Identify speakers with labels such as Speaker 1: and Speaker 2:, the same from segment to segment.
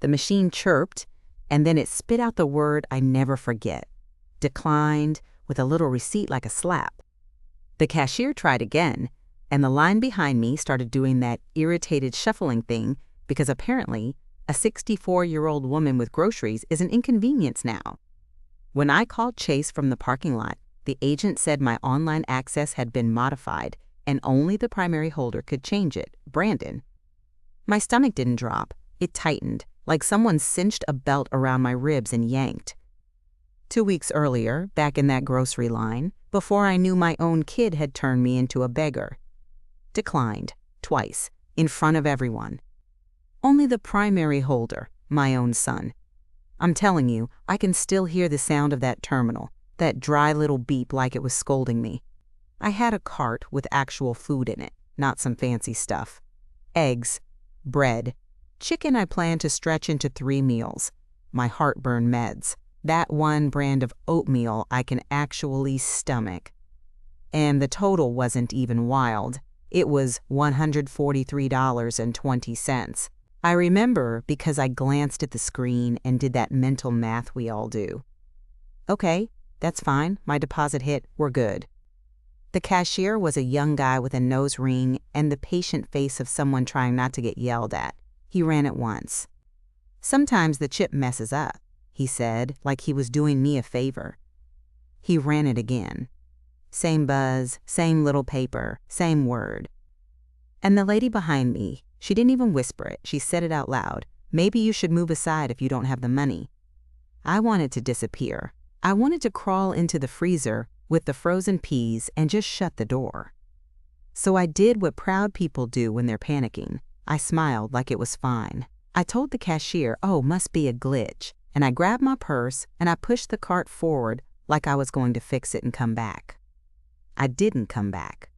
Speaker 1: The machine chirped, and then it spit out the word I never forget. Declined, with a little receipt like a slap. The cashier tried again, and the line behind me started doing that irritated shuffling thing because apparently a 64-year-old woman with groceries is an inconvenience now. When I called Chase from the parking lot, the agent said my online access had been modified and only the primary holder could change it, Brandon. My stomach didn't drop. It tightened, like someone cinched a belt around my ribs and yanked. 2 weeks earlier, back in that grocery line, before I knew my own kid had turned me into a beggar. Declined, twice, in front of everyone. Only the primary holder, my own son. I'm telling you, I can still hear the sound of that terminal, that dry little beep like it was scolding me. I had a cart with actual food in it, not some fancy stuff. Eggs, bread, chicken I planned to stretch into 3 meals, my heartburn meds, that one brand of oatmeal I can actually stomach. And the total wasn't even wild. It was $143.20. I remember because I glanced at the screen and did that mental math we all do. Okay, that's fine. My deposit hit. We're good. The cashier was a young guy with a nose ring and the patient face of someone trying not to get yelled at. He ran it once. Sometimes the chip messes up, he said, like he was doing me a favor. He ran it again. Same buzz, same little paper, same word. And the lady behind me, she didn't even whisper it. She said it out loud. Maybe you should move aside if you don't have the money. I wanted to disappear. I wanted to crawl into the freezer with the frozen peas and just shut the door. So I did what proud people do when they're panicking. I smiled like it was fine. I told the cashier, oh, must be a glitch, and I grabbed my purse and I pushed the cart forward like I was going to fix it and come back. I didn't come back.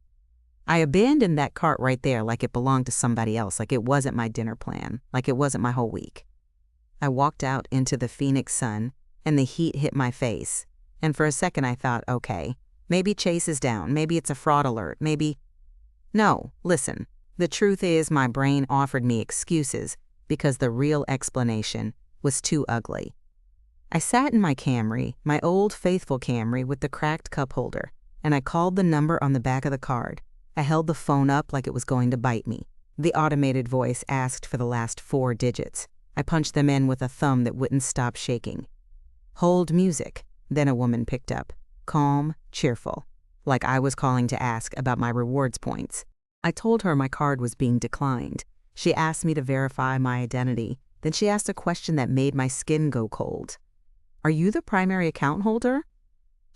Speaker 1: I abandoned that cart right there like it belonged to somebody else, like it wasn't my dinner plan, like it wasn't my whole week. I walked out into the Phoenix sun and the heat hit my face. And for a second I thought, okay, maybe Chase is down, maybe it's a fraud alert, maybe... No, listen, the truth is my brain offered me excuses because the real explanation was too ugly. I sat in my Camry, my old faithful Camry with the cracked cup holder, and I called the number on the back of the card. I held the phone up like it was going to bite me. The automated voice asked for the last 4 digits. I punched them in with a thumb that wouldn't stop shaking. Hold music. Then a woman picked up, calm, cheerful, like I was calling to ask about my rewards points. I told her my card was being declined. She asked me to verify my identity. Then she asked a question that made my skin go cold. Are you the primary account holder?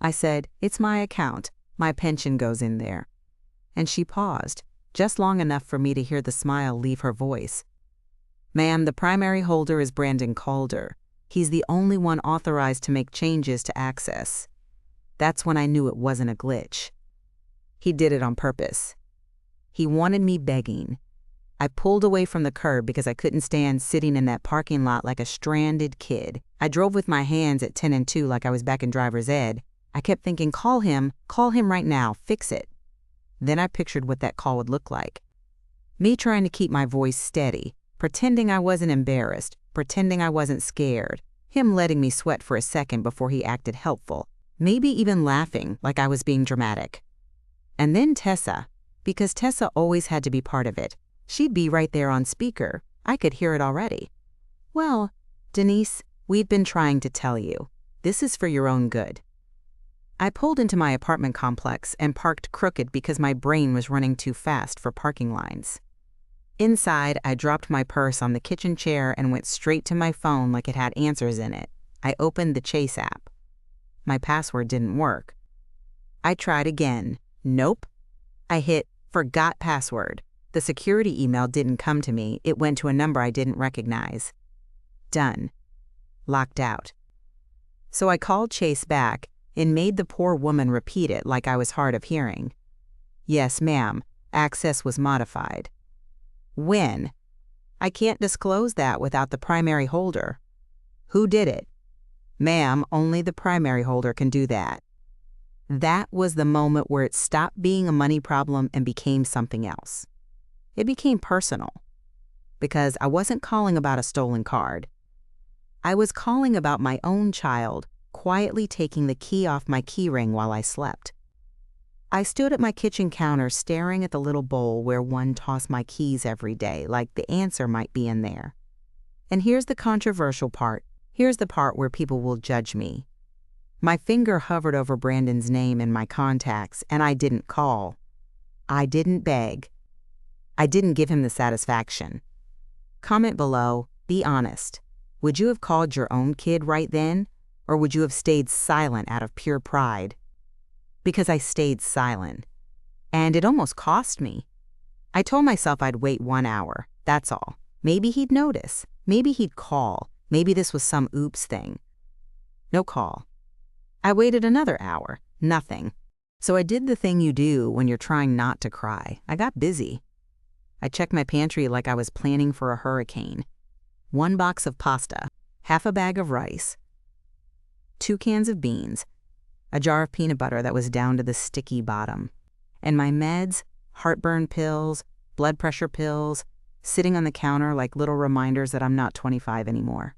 Speaker 1: I said, it's my account. My pension goes in there. And she paused, just long enough for me to hear the smile leave her voice. Ma'am, the primary holder is Brandon Calder. He's the only one authorized to make changes to access. That's when I knew it wasn't a glitch. He did it on purpose. He wanted me begging. I pulled away from the curb because I couldn't stand sitting in that parking lot like a stranded kid. I drove with my hands at 10 and 2 like I was back in driver's ed. I kept thinking, call him right now, fix it. Then I pictured what that call would look like. Me trying to keep my voice steady, pretending I wasn't embarrassed, pretending I wasn't scared, him letting me sweat for a second before he acted helpful, maybe even laughing like I was being dramatic. And then Tessa, because Tessa always had to be part of it. She'd be right there on speaker. I could hear it already. Well, Denise, we've been trying to tell you. This is for your own good. I pulled into my apartment complex and parked crooked because my brain was running too fast for parking lines. Inside, I dropped my purse on the kitchen chair and went straight to my phone like it had answers in it. I opened the Chase app. My password didn't work. I tried again. Nope. I hit forgot password. The security email didn't come to me. It went to a number I didn't recognize. Done. Locked out. So I called Chase back and made the poor woman repeat it like I was hard of hearing. Yes, ma'am. Access was modified. When? I can't disclose that without the primary holder. Who did it? Ma'am, only the primary holder can do that. That was the moment where it stopped being a money problem and became something else. It became personal. Because I wasn't calling about a stolen card. I was calling about my own child, quietly taking the key off my keyring while I slept. I stood at my kitchen counter staring at the little bowl where one tossed my keys every day, like the answer might be in there. And here's the controversial part. Here's the part where people will judge me. My finger hovered over Brandon's name in my contacts, and I didn't call. I didn't beg. I didn't give him the satisfaction. Comment below, be honest. Would you have called your own kid right then, or would you have stayed silent out of pure pride? Because I stayed silent. And it almost cost me. I told myself I'd wait 1 hour, that's all. Maybe he'd notice. Maybe he'd call. Maybe this was some oops thing. No call. I waited another hour. Nothing. So I did the thing you do when you're trying not to cry. I got busy. I checked my pantry like I was planning for a hurricane. 1 box of pasta, half a bag of rice, 2 cans of beans, a jar of peanut butter that was down to the sticky bottom, and my meds, heartburn pills, blood pressure pills, sitting on the counter like little reminders that I'm not 25 anymore.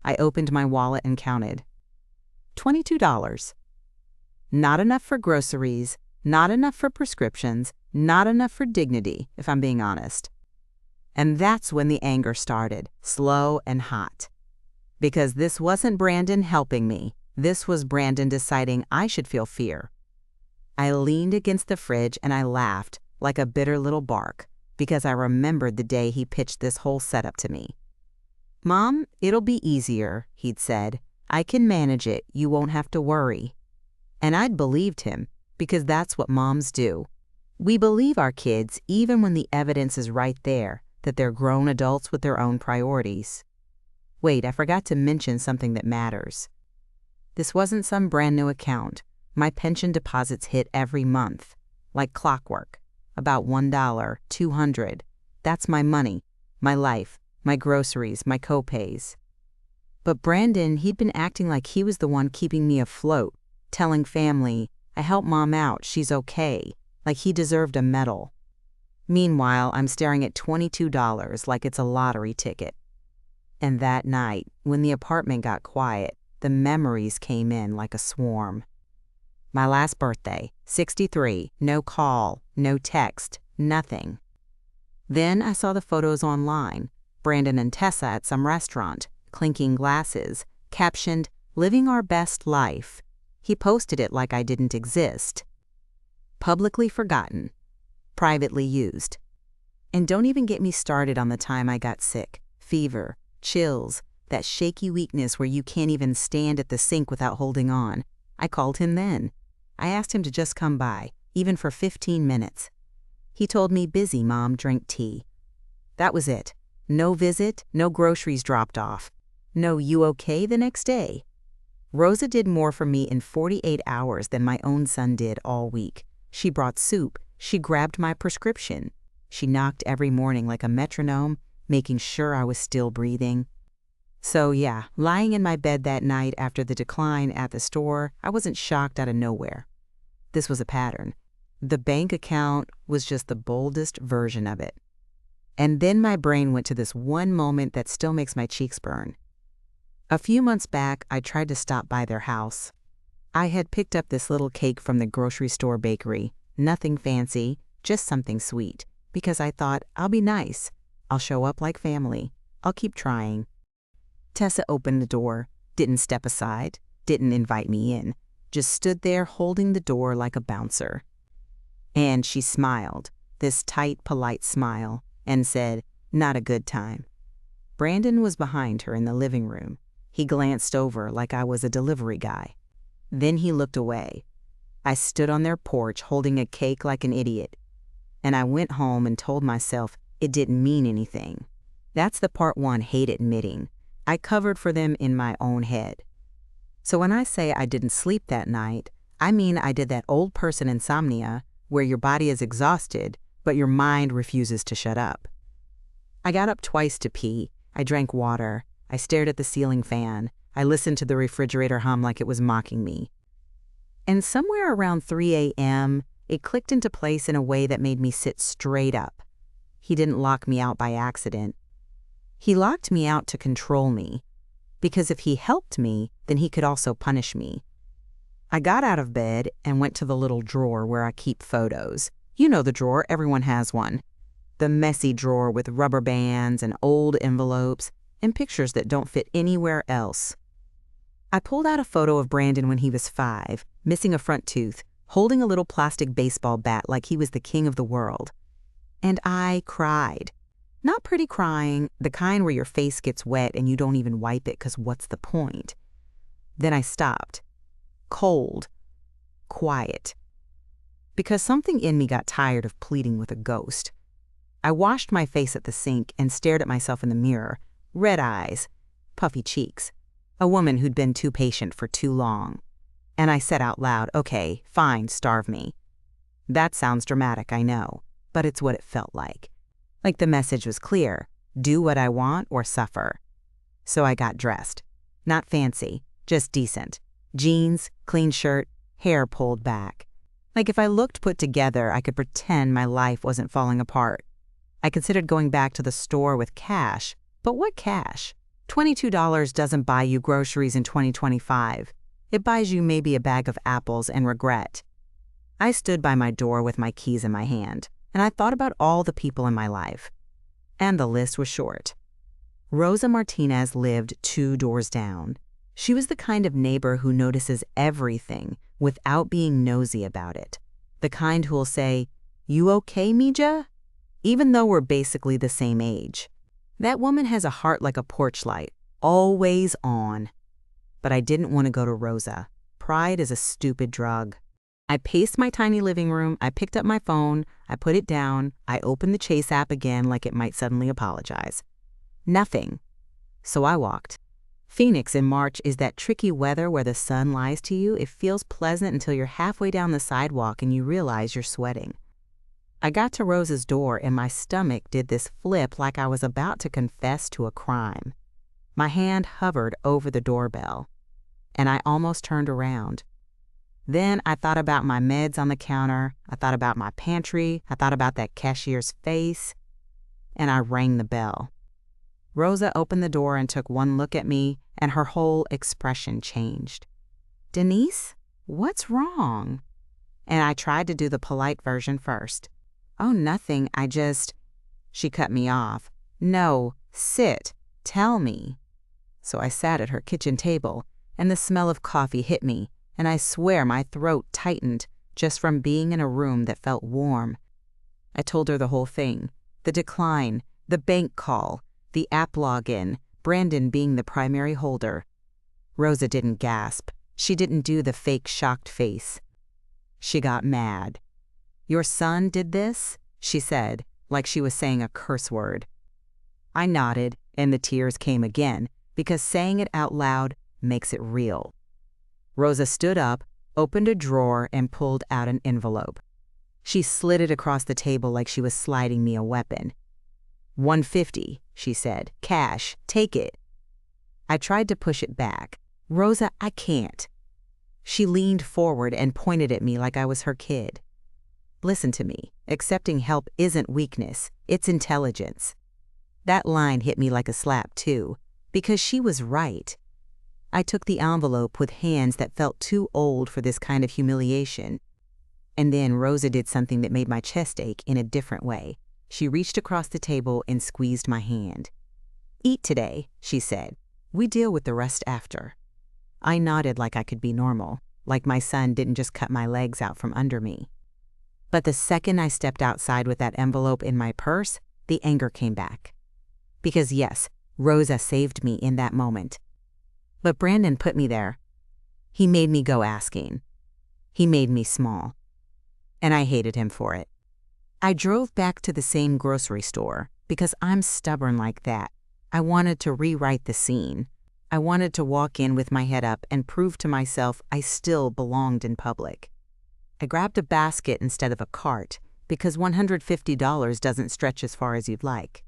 Speaker 1: I opened my wallet and counted. $22. Not enough for groceries, not enough for prescriptions, not enough for dignity, if I'm being honest. And that's when the anger started, slow and hot. Because this wasn't Brandon helping me. This was Brandon deciding I should feel fear. I leaned against the fridge and I laughed like a bitter little bark because I remembered the day he pitched this whole setup to me. "Mom, it'll be easier," he'd said. "I can manage it. You won't have to worry." And I'd believed him because that's what moms do. We believe our kids even when the evidence is right there that they're grown adults with their own priorities. Wait, I forgot to mention something that matters. This wasn't some brand new account. My pension deposits hit every month, like clockwork, about $1, $200. That's my money, my life, my groceries, my co-pays. But Brandon, he'd been acting like he was the one keeping me afloat, telling family, "I helped Mom out, she's okay," like he deserved a medal. Meanwhile, I'm staring at $22 like it's a lottery ticket. And that night, when the apartment got quiet, the memories came in like a swarm. My last birthday, 63, no call, no text, nothing. Then I saw the photos online, Brandon and Tessa at some restaurant, clinking glasses, captioned, "Living our best life." He posted it like I didn't exist. Publicly forgotten. Privately used. And don't even get me started on the time I got sick, fever, chills, that shaky weakness where you can't even stand at the sink without holding on. I called him then. I asked him to just come by, even for 15 minutes. He told me, "Busy, Mom, drink tea." That was it. No visit, no groceries dropped off. No "you okay" the next day. Rosa did more for me in 48 hours than my own son did all week. She brought soup. She grabbed my prescription. She knocked every morning like a metronome, making sure I was still breathing. So yeah, lying in my bed that night after the decline at the store, I wasn't shocked out of nowhere. This was a pattern. The bank account was just the boldest version of it. And then my brain went to this one moment that still makes my cheeks burn. A few months back, I tried to stop by their house. I had picked up this little cake from the grocery store bakery. Nothing fancy, just something sweet. Because I thought, I'll be nice. I'll show up like family. I'll keep trying. Tessa opened the door, didn't step aside, didn't invite me in, just stood there holding the door like a bouncer. And she smiled, this tight, polite smile, and said, "Not a good time." Brandon was behind her in the living room. He glanced over like I was a delivery guy. Then he looked away. I stood on their porch holding a cake like an idiot. And I went home and told myself it didn't mean anything. That's the part one hate admitting. I covered for them in my own head. So when I say I didn't sleep that night, I mean I did that old person insomnia where your body is exhausted, but your mind refuses to shut up. I got up twice to pee. I drank water. I stared at the ceiling fan. I listened to the refrigerator hum like it was mocking me. And somewhere around 3 a.m., it clicked into place in a way that made me sit straight up. He didn't lock me out by accident. He locked me out to control me. because if he helped me, then he could also punish me. I got out of bed and went to the little drawer where I keep photos. You know the drawer, everyone has one. The messy drawer with rubber bands and old envelopes and pictures that don't fit anywhere else. I pulled out a photo of Brandon when he was 5, missing a front tooth, holding a little plastic baseball bat like he was the king of the world. And I cried. Not pretty crying, the kind where your face gets wet and you don't even wipe it because what's the point? Then I stopped. Cold. Quiet. Because something in me got tired of pleading with a ghost. I washed my face at the sink and stared at myself in the mirror. Red eyes. Puffy cheeks. A woman who'd been too patient for too long. And I said out loud, "Okay, fine, starve me." That sounds dramatic, I know, but it's what it felt like. Like the message was clear, do what I want or suffer. So I got dressed. Not fancy, just decent. Jeans, clean shirt, hair pulled back. Like if I looked put together, I could pretend my life wasn't falling apart. I considered going back to the store with cash, but what cash? $22 doesn't buy you groceries in 2025. It buys you maybe a bag of apples and regret. I stood by my door with my keys in my hand, and I thought about all the people in my life. And the list was short. Rosa Martinez lived 2 doors down. She was the kind of neighbor who notices everything without being nosy about it. The kind who'll say, "You okay, Mija?" Even though we're basically the same age. That woman has a heart like a porch light, always on. But I didn't want to go to Rosa. Pride is a stupid drug. I paced my tiny living room, I picked up my phone, I put it down, I opened the Chase app again like it might suddenly apologize. Nothing. So I walked. Phoenix in March is that tricky weather where the sun lies to you. It feels pleasant until you're halfway down the sidewalk and you realize you're sweating. I got to Rosa's door and my stomach did this flip like I was about to confess to a crime. My hand hovered over the doorbell, and I almost turned around. Then I thought about my meds on the counter, I thought about my pantry, I thought about that cashier's face, and I rang the bell. Rosa opened the door and took one look at me, and her whole expression changed. "Denise, what's wrong?" And I tried to do the polite version first. "Oh, nothing, I just..." She cut me off. "No, sit, tell me." So I sat at her kitchen table, and the smell of coffee hit me, and I swear my throat tightened just from being in a room that felt warm. I told her the whole thing, the decline, the bank call, the app login, Brandon being the primary holder. Rosa didn't gasp. She didn't do the fake shocked face. She got mad. "Your son did this?" she said, like she was saying a curse word. I nodded, and the tears came again, because saying it out loud makes it real. Rosa stood up, opened a drawer, and pulled out an envelope. She slid it across the table like she was sliding me a weapon. $150, she said. "Cash, take it." I tried to push it back. "Rosa, I can't." She leaned forward and pointed at me like I was her kid. "Listen to me. Accepting help isn't weakness, it's intelligence." That line hit me like a slap, too, because she was right. I took the envelope with hands that felt too old for this kind of humiliation. And then Rosa did something that made my chest ache in a different way. She reached across the table and squeezed my hand. "Eat today," she said. "We deal with the rest after." I nodded like I could be normal, like my son didn't just cut my legs out from under me. But the second I stepped outside with that envelope in my purse, the anger came back. Because yes, Rosa saved me in that moment. But Brandon put me there. He made me go asking. He made me small. And I hated him for it. I drove back to the same grocery store because I'm stubborn like that. I wanted to rewrite the scene. I wanted to walk in with my head up and prove to myself I still belonged in public. I grabbed a basket instead of a cart because $150 doesn't stretch as far as you'd like.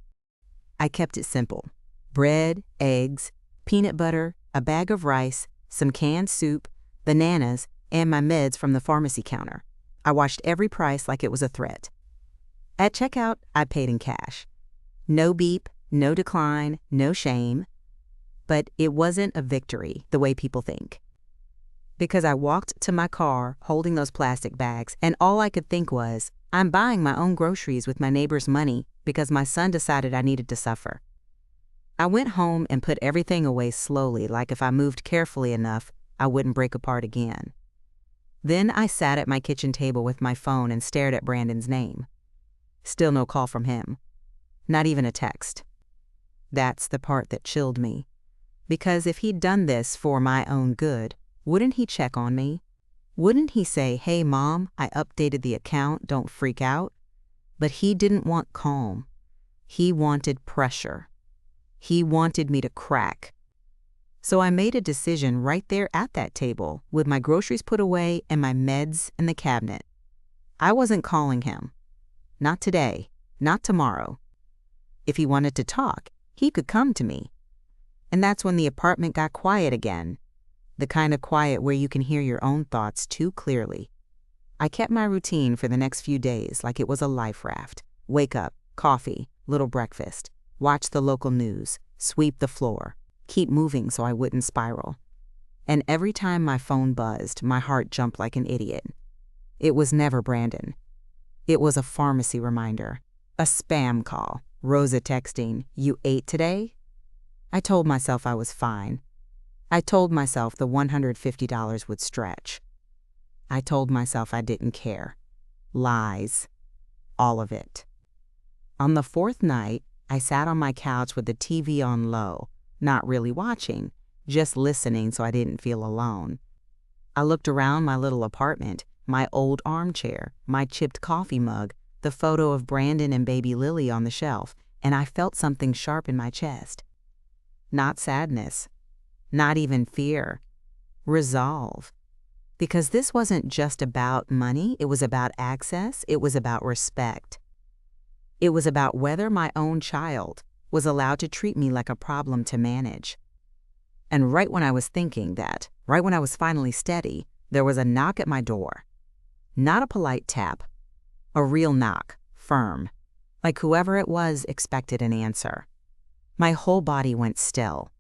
Speaker 1: I kept it simple. Bread, eggs, peanut butter, a bag of rice, some canned soup, bananas, and my meds from the pharmacy counter. I watched every price like it was a threat. At checkout, I paid in cash. No beep, no decline, no shame. but it wasn't a victory the way people think. Because I walked to my car holding those plastic bags, and all I could think was, I'm buying my own groceries with my neighbor's money because my son decided I needed to suffer. I went home and put everything away slowly, like if I moved carefully enough, I wouldn't break apart again. Then I sat at my kitchen table with my phone and stared at Brandon's name. Still no call from him. Not even a text. That's the part that chilled me. Because if he'd done this for my own good, wouldn't he check on me? Wouldn't he say, hey, Mom, I updated the account, don't freak out? But he didn't want calm. He wanted pressure. He wanted me to crack. So I made a decision right there at that table, with my groceries put away and my meds in the cabinet. I wasn't calling him. Not today. Not tomorrow. If he wanted to talk, he could come to me. And that's when the apartment got quiet again. The kind of quiet where you can hear your own thoughts too clearly. I kept my routine for the next few days like it was a life raft. Wake up, coffee, little breakfast, watch the local news, sweep the floor, keep moving so I wouldn't spiral. And every time my phone buzzed, my heart jumped like an idiot. It was never Brandon. It was a pharmacy reminder, a spam call, Rosa texting, you ate today? I told myself I was fine. I told myself the $150 would stretch. I told myself I didn't care. Lies. All of it. On the fourth night, I sat on my couch with the TV on low, not really watching, just listening so I didn't feel alone. I looked around my little apartment, my old armchair, my chipped coffee mug, the photo of Brandon and baby Lily on the shelf, and I felt something sharp in my chest. Not sadness. Not even fear. Resolve. Because this wasn't just about money, it was about access, it was about respect. It was about whether my own child was allowed to treat me like a problem to manage. And right when I was thinking that, right when I was finally steady, there was a knock at my door. Not a polite tap. A real knock, firm. Like whoever it was expected an answer. My whole body went still.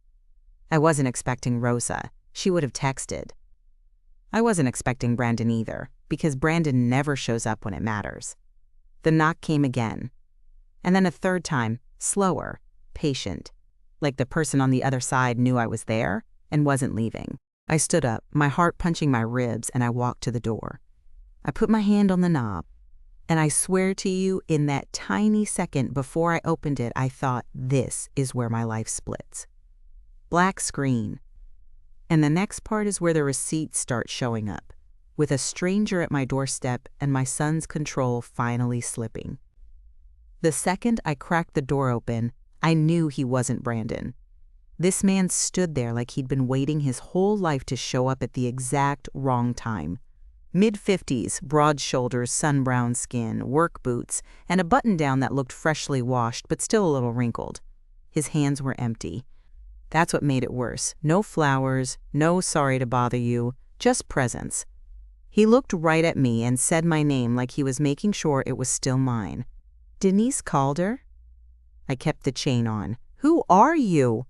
Speaker 1: I wasn't expecting Rosa. She would have texted. I wasn't expecting Brandon either, because Brandon never shows up when it matters. The knock came again. And then a third time, slower, patient. Like the person on the other side knew I was there and wasn't leaving. I stood up, my heart punching my ribs, and I walked to the door. I put my hand on the knob, and I swear to you, in that tiny second before I opened it, I thought, this is where my life splits. Black screen. And the next part is where the receipts start showing up, with a stranger at my doorstep and my son's control finally slipping. The second I cracked the door open, I knew he wasn't Brandon. This man stood there like he'd been waiting his whole life to show up at the exact wrong time. Mid-50s, broad shoulders, sun-brown skin, work boots, and a button-down that looked freshly washed but still a little wrinkled. His hands were empty. That's what made it worse. No flowers, no sorry to bother you, just presence. He looked right at me and said my name like he was making sure it was still mine. Denise Calder? I kept the chain on. Who are you?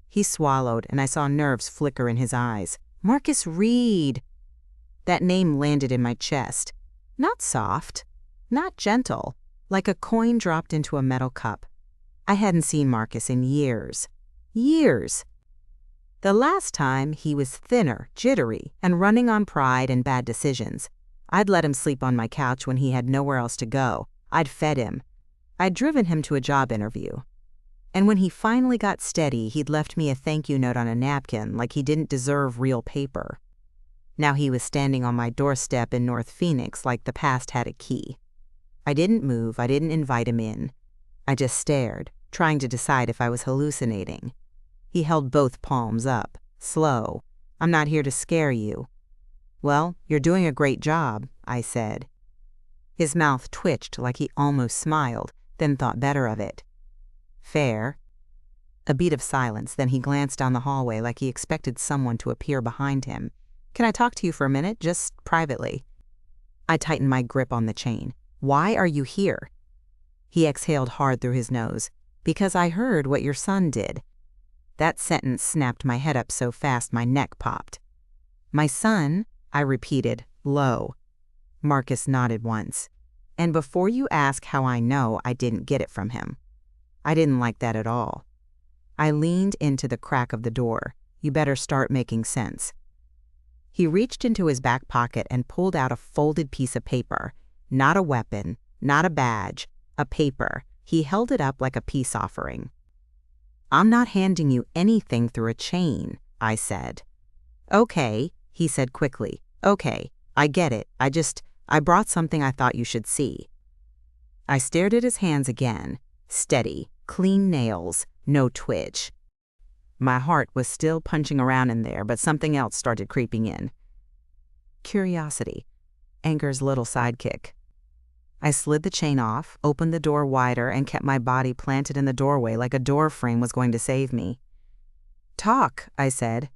Speaker 1: He swallowed, and I saw nerves flicker in his eyes. Marcus Reed. That name landed in my chest. Not soft, not gentle, like a coin dropped into a metal cup. I hadn't seen Marcus in years. Years. The last time, he was thinner, jittery, and running on pride and bad decisions. I'd let him sleep on my couch when he had nowhere else to go. I'd fed him. I'd driven him to a job interview. And when he finally got steady, he'd left me a thank you note on a napkin like he didn't deserve real paper. Now he was standing on my doorstep in North Phoenix like the past had a key. I didn't move, I didn't invite him in. I just stared, trying to decide if I was hallucinating. He held both palms up, slow. I'm not here to scare you. Well, you're doing a great job, I said. His mouth twitched like he almost smiled, then thought better of it. Fair. A beat of silence, then he glanced down the hallway like he expected someone to appear behind him. Can I talk to you for a minute, just privately? I tightened my grip on the chain. Why are you here? He exhaled hard through his nose. Because I heard what your son did. That sentence snapped my head up so fast my neck popped. My son, I repeated, low. Marcus nodded once. And before you ask how I know, I didn't get it from him. I didn't like that at all. I leaned into the crack of the door. You better start making sense. He reached into his back pocket and pulled out a folded piece of paper. Not a weapon, not a badge, a paper. He held it up like a peace offering. I'm not handing you anything through a chain, I said. Okay, he said quickly. Okay, I get it. I brought something I thought you should see. I stared at his hands again. Steady, clean nails, no twitch. My heart was still punching around in there, but something else started creeping in. Curiosity, anger's little sidekick. I slid the chain off, opened the door wider, and kept my body planted in the doorway like a door frame was going to save me. Talk, I said.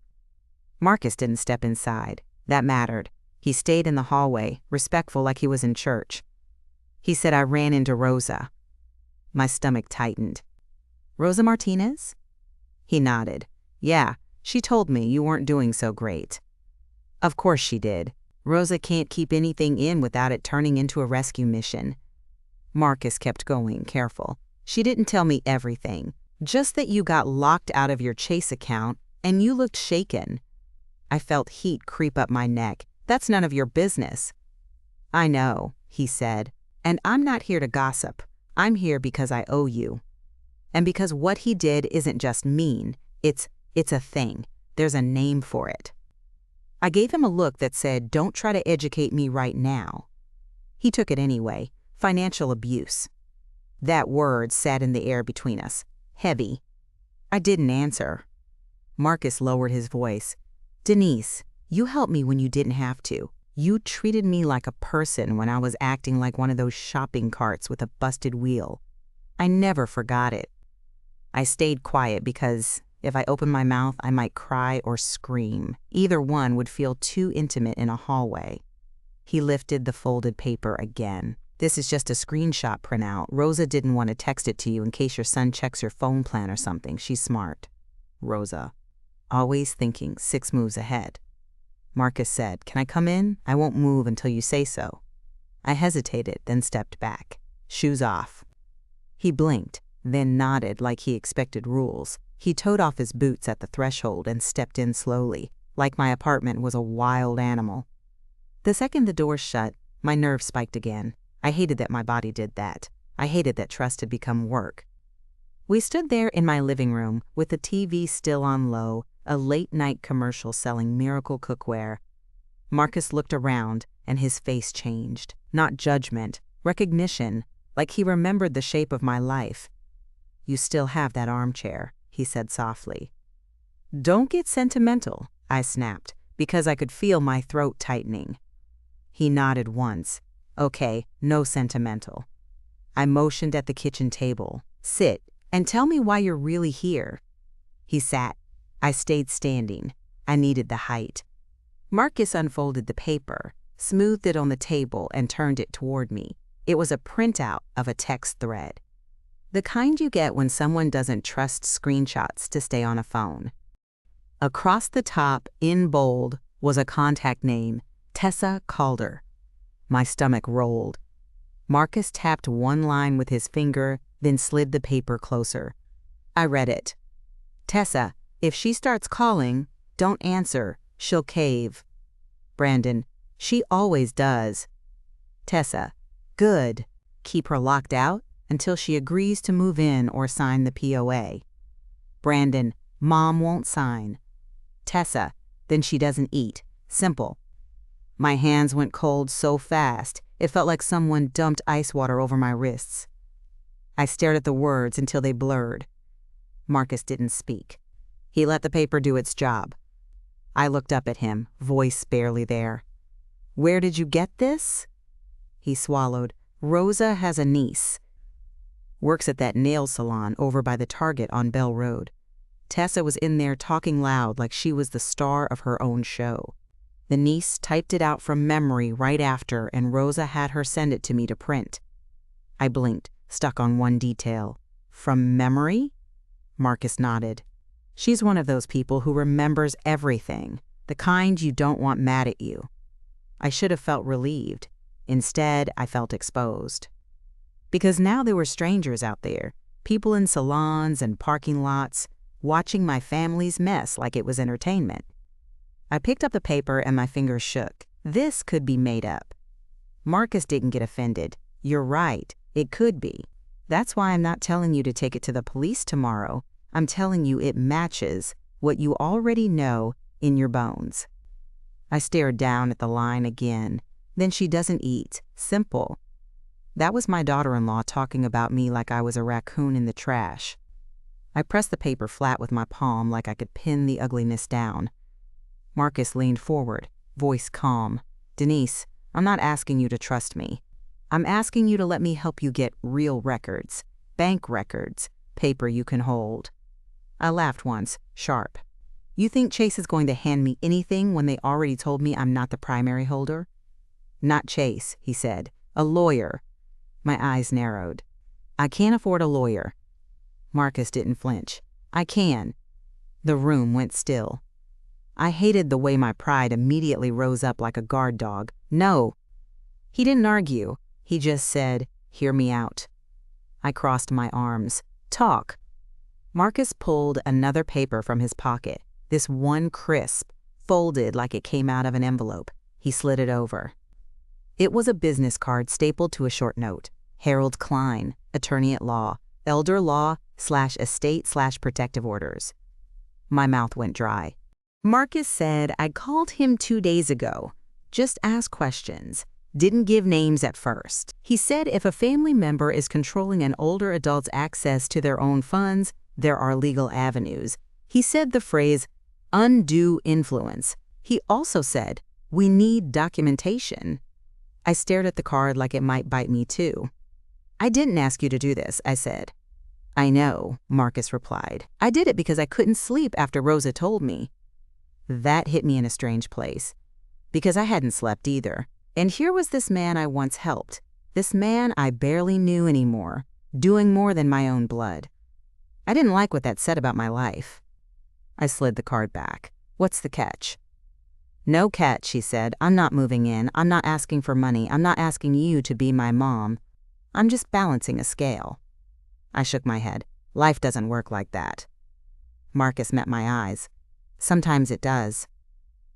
Speaker 1: Marcus didn't step inside. That mattered. He stayed in the hallway, respectful like he was in church. He said I ran into Rosa. My stomach tightened. Rosa Martinez? He nodded. Yeah, she told me you weren't doing so great. Of course she did. Rosa can't keep anything in without it turning into a rescue mission. Marcus kept going, careful. She didn't tell me everything, just that you got locked out of your Chase account and you looked shaken. I felt heat creep up my neck. That's none of your business. I know, he said, and I'm not here to gossip. I'm here because I owe you. And because what he did isn't just mean, it's a thing. There's a name for it. I gave him a look that said, don't try to educate me right now. He took it anyway. Financial abuse. That word sat in the air between us. Heavy. I didn't answer. Marcus lowered his voice. Denise, you helped me when you didn't have to. You treated me like a person when I was acting like one of those shopping carts with a busted wheel. I never forgot it. I stayed quiet because if I opened my mouth, I might cry or scream. Either one would feel too intimate in a hallway. He lifted the folded paper again. This is just a screenshot printout. Rosa didn't want to text it to you in case your son checks your phone plan or something. She's smart. Rosa. Always thinking 6 moves ahead. Marcus said, Can I come in? I won't move until you say so. I hesitated, then stepped back. Shoes off. He blinked, then nodded like he expected rules. He toed off his boots at the threshold and stepped in slowly, like my apartment was a wild animal. The second the door shut, my nerves spiked again. I hated that my body did that. I hated that trust had become work. We stood there in my living room, with the TV still on low, a late-night commercial selling miracle cookware. Marcus looked around, and his face changed. Not judgment, recognition, like he remembered the shape of my life. You still have that armchair, he said softly. Don't get sentimental, I snapped, because I could feel my throat tightening. He nodded once. Okay, no sentimental. I motioned at the kitchen table. Sit, and tell me why you're really here. He sat. I stayed standing. I needed the height. Marcus unfolded the paper, smoothed it on the table, and turned it toward me. It was a printout of a text thread. The kind you get when someone doesn't trust screenshots to stay on a phone. Across the top, in bold, was a contact name, Tessa Calder. My stomach rolled. Marcus tapped one line with his finger, then slid the paper closer. I read it. Tessa, if she starts calling, don't answer. She'll cave. Brandon, she always does. Tessa, good. Keep her locked out until she agrees to move in or sign the POA. Brandon, Mom won't sign. Tessa, then she doesn't eat. Simple. My hands went cold so fast, it felt like someone dumped ice water over my wrists. I stared at the words until they blurred. Marcus didn't speak. He let the paper do its job. I looked up at him, voice barely there. Where did you get this? He swallowed. Rosa has a niece. Works at that nail salon over by the Target on Bell Road. Tessa was in there talking loud like she was the star of her own show. The niece typed it out from memory right after, and Rosa had her send it to me to print. I blinked, stuck on one detail. From memory? Marcus nodded. She's one of those people who remembers everything, the kind you don't want mad at you. I should have felt relieved. Instead, I felt exposed. Because now there were strangers out there, people in salons and parking lots, watching my family's mess like it was entertainment. I picked up the paper and my fingers shook. This could be made up. Marcus didn't get offended. You're right, it could be. That's why I'm not telling you to take it to the police tomorrow. I'm telling you it matches what you already know in your bones. I stared down at the line again. Then she doesn't eat. Simple. That was my daughter-in-law talking about me like I was a raccoon in the trash. I pressed the paper flat with my palm like I could pin the ugliness down. Marcus leaned forward, voice calm. Denise, I'm not asking you to trust me. I'm asking you to let me help you get real records, bank records, paper you can hold. I laughed once, sharp. You think Chase is going to hand me anything when they already told me I'm not the primary holder? Not Chase, he said. A lawyer. My eyes narrowed. I can't afford a lawyer. Marcus didn't flinch. I can. The room went still. I hated the way my pride immediately rose up like a guard dog. No. He didn't argue. He just said, hear me out. I crossed my arms. Talk. Marcus pulled another paper from his pocket, this one crisp, folded like it came out of an envelope. He slid it over. It was a business card stapled to a short note. Harold Klein, attorney at law, elder law/estate/protective orders. My mouth went dry. Marcus said I called him 2 days ago. Just asked questions. Didn't give names at first. He said if a family member is controlling an older adult's access to their own funds, there are legal avenues. He said the phrase, undue influence. He also said, we need documentation. I stared at the card like it might bite me too. I didn't ask you to do this, I said. I know, Marcus replied. I did it because I couldn't sleep after Rosa told me. That hit me in a strange place, because I hadn't slept either. And here was this man I once helped, this man I barely knew anymore, doing more than my own blood. I didn't like what that said about my life. I slid the card back. What's the catch? No catch, she said. I'm not moving in. I'm not asking for money. I'm not asking you to be my mom. I'm just balancing a scale. I shook my head. Life doesn't work like that. Marcus met my eyes. Sometimes it does.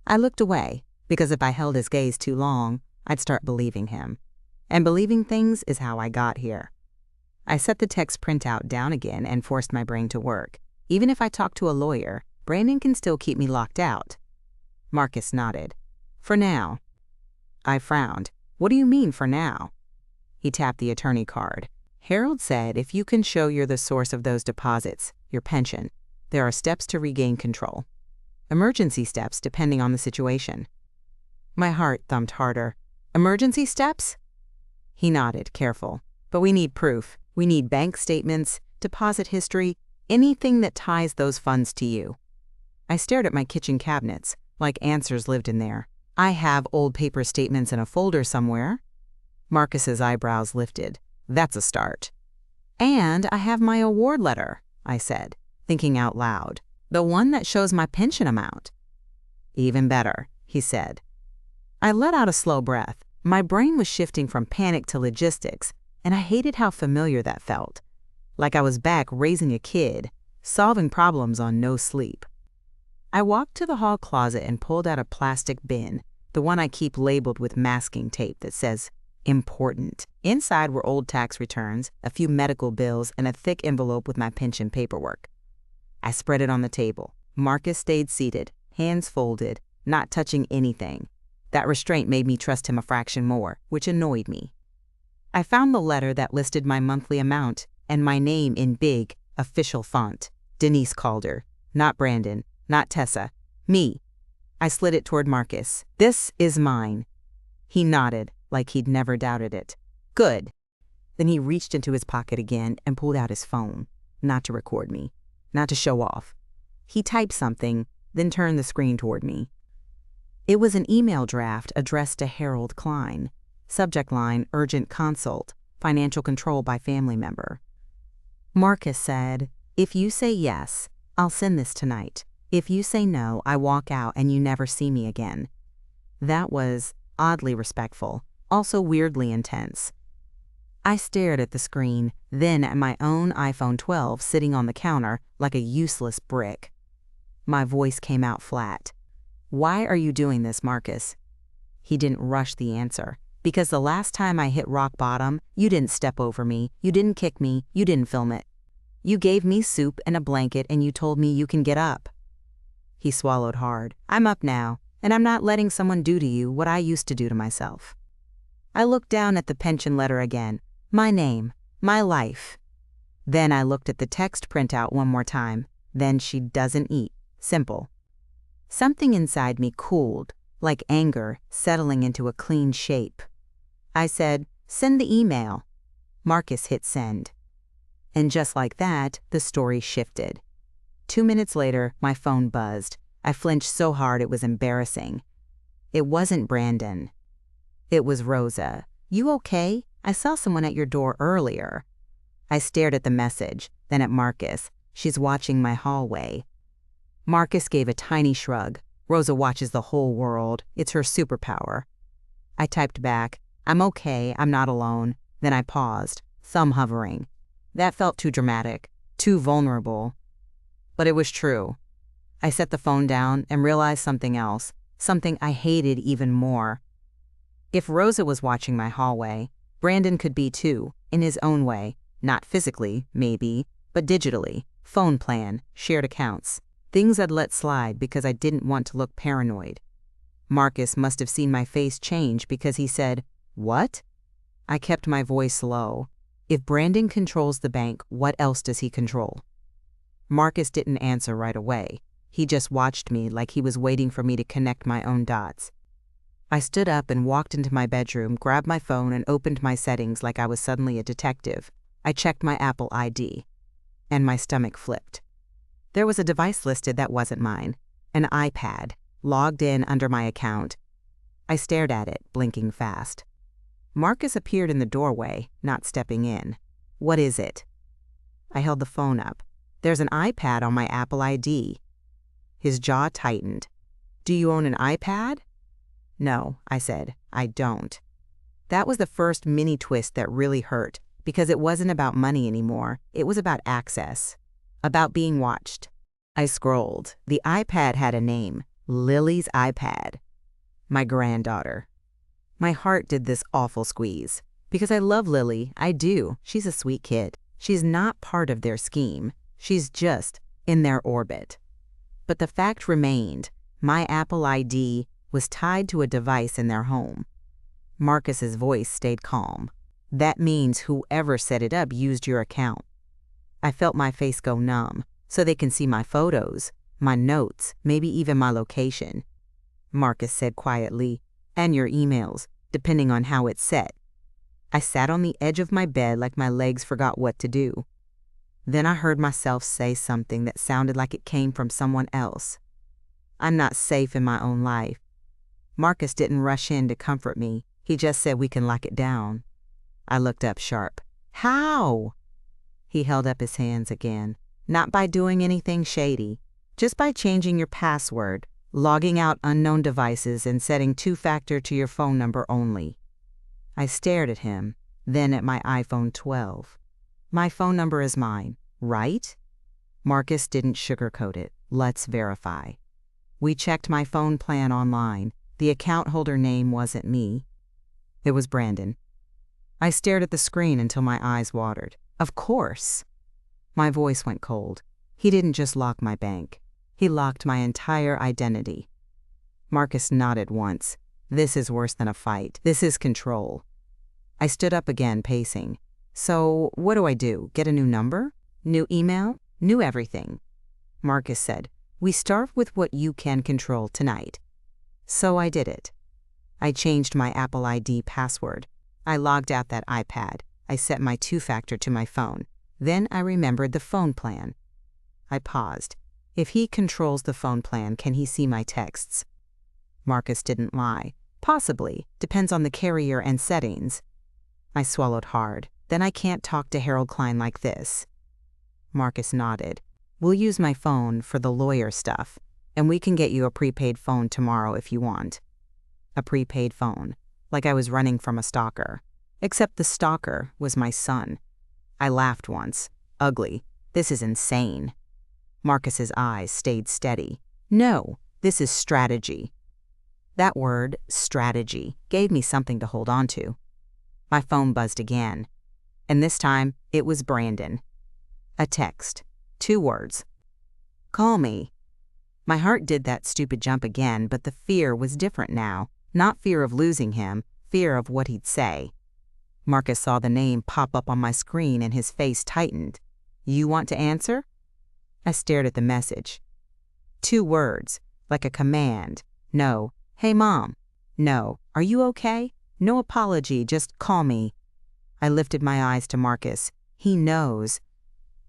Speaker 1: I looked away, because if I held his gaze too long, I'd start believing him. And believing things is how I got here. I set the text printout down again and forced my brain to work. Even if I talk to a lawyer, Brandon can still keep me locked out. Marcus nodded. For now. I frowned. What do you mean, for now? He tapped the attorney card. Harold said if you can show you're the source of those deposits, your pension, there are steps to regain control. Emergency steps depending on the situation. My heart thumped harder. Emergency steps? He nodded, careful. But we need proof. We need bank statements, deposit history, anything that ties those funds to you. I stared at my kitchen cabinets, like answers lived in there. I have old paper statements in a folder somewhere. Marcus's eyebrows lifted. That's a start. And I have my award letter, I said, thinking out loud. The one that shows my pension amount. Even better, he said. I let out a slow breath. My brain was shifting from panic to logistics, and I hated how familiar that felt. Like I was back raising a kid, solving problems on no sleep. I walked to the hall closet and pulled out a plastic bin, the one I keep labeled with masking tape that says, important. Inside were old tax returns, a few medical bills, and a thick envelope with my pension paperwork. I spread it on the table. Marcus stayed seated, hands folded, not touching anything. That restraint made me trust him a fraction more, which annoyed me. I found the letter that listed my monthly amount and my name in big, official font. Denise Calder, not Brandon, not Tessa, me. I slid it toward Marcus. This is mine. He nodded, like he'd never doubted it. Good. Then he reached into his pocket again and pulled out his phone, not to record me, not to show off. He typed something, then turned the screen toward me. It was an email draft addressed to Harold Klein. Subject line, urgent consult, financial control by family member. Marcus said, if you say yes, I'll send this tonight. If you say no, I walk out and you never see me again. That was oddly respectful, also weirdly intense. I stared at the screen, then at my own iPhone 12 sitting on the counter like a useless brick. My voice came out flat. Why are you doing this, Marcus? He didn't rush the answer. Because the last time I hit rock bottom, you didn't step over me, you didn't kick me, you didn't film it. You gave me soup and a blanket and you told me you can get up. He swallowed hard. I'm up now, and I'm not letting someone do to you what I used to do to myself. I looked down at the pension letter again. My name, my life. Then I looked at the text printout one more time. Then she doesn't eat. Simple. Something inside me cooled, like anger settling into a clean shape. I said, send the email. Marcus hit send. And just like that, the story shifted. 2 minutes later, my phone buzzed. I flinched so hard it was embarrassing. It wasn't Brandon. It was Rosa. You okay? I saw someone at your door earlier. I stared at the message, then at Marcus. She's watching my hallway. Marcus gave a tiny shrug. Rosa watches the whole world. It's her superpower. I typed back, I'm okay, I'm not alone. Then I paused, thumb hovering. That felt too dramatic, too vulnerable. But it was true. I set the phone down and realized something else, something I hated even more. If Rosa was watching my hallway, Brandon could be too, in his own way. Not physically, maybe, but digitally. Phone plan, shared accounts. Things I'd let slide because I didn't want to look paranoid. Marcus must have seen my face change because he said, What? I kept my voice low. If Brandon controls the bank, what else does he control? Marcus didn't answer right away. He just watched me like he was waiting for me to connect my own dots. I stood up and walked into my bedroom, grabbed my phone, and opened my settings like I was suddenly a detective. I checked my Apple ID. And my stomach flipped. There was a device listed that wasn't mine. An iPad, logged in under my account. I stared at it, blinking fast. Marcus appeared in the doorway, not stepping in. What is it? I held the phone up. There's an iPad on my Apple ID. His jaw tightened. Do you own an iPad? No, I said, I don't. That was the first mini twist that really hurt, because it wasn't about money anymore. It was about access. About being watched. I scrolled. The iPad had a name. Lily's iPad. My granddaughter. My heart did this awful squeeze. Because I love Lily, I do. She's a sweet kid. She's not part of their scheme. She's just in their orbit. But the fact remained. My Apple ID was tied to a device in their home. Marcus's voice stayed calm. That means whoever set it up used your account. I felt my face go numb, so they can see my photos, my notes, maybe even my location. Marcus said quietly, and your emails, depending on how it's set. I sat on the edge of my bed like my legs forgot what to do. Then I heard myself say something that sounded like it came from someone else. I'm not safe in my own life. Marcus didn't rush in to comfort me. He just said we can lock it down. I looked up sharp. How? He held up his hands again. Not by doing anything shady. Just by changing your password, logging out unknown devices, and setting 2-factor to your phone number only. I stared at him, then at my iPhone 12. My phone number is mine, right? Marcus didn't sugarcoat it. Let's verify. We checked my phone plan online. The account holder name wasn't me. It was Brandon. I stared at the screen until my eyes watered. Of course. My voice went cold. He didn't just lock my bank. He locked my entire identity. Marcus nodded once. This is worse than a fight. This is control. I stood up again, pacing. So, what do I do? Get a new number? New email? New everything. Marcus said, we start with what you can control tonight. So I did it. I changed my Apple ID password. I logged out that iPad. I set my 2-factor to my phone. Then I remembered the phone plan. I paused. If he controls the phone plan, can he see my texts? Marcus didn't lie. Possibly. Depends on the carrier and settings. I swallowed hard. Then I can't talk to Harold Klein like this. Marcus nodded. We'll use my phone for the lawyer stuff, and we can get you a prepaid phone tomorrow if you want. A prepaid phone, like I was running from a stalker. Except the stalker was my son. I laughed once. Ugly. This is insane. Marcus's eyes stayed steady. No, this is strategy. That word, strategy, gave me something to hold on to. My phone buzzed again, and this time it was Brandon. A text. 2 words. Call me. My heart did that stupid jump again, but the fear was different now. Not fear of losing him, fear of what he'd say. Marcus saw the name pop up on my screen and his face tightened. You want to answer? I stared at the message. 2 words, like a command. No. Hey, Mom. No. Are you okay? No apology, just call me. I lifted my eyes to Marcus. He knows.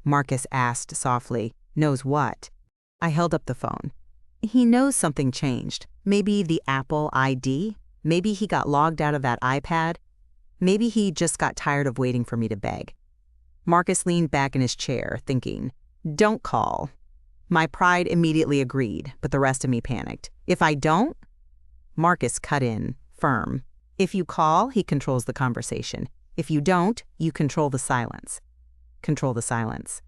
Speaker 1: Marcus asked softly, knows what? I held up the phone. He knows something changed. Maybe the Apple ID? Maybe he got logged out of that iPad? Maybe he just got tired of waiting for me to beg. Marcus leaned back in his chair, thinking, don't call. My pride immediately agreed, but the rest of me panicked. If I don't? Marcus cut in, firm. If you call, he controls the conversation. If you don't, you control the silence. Control the silence.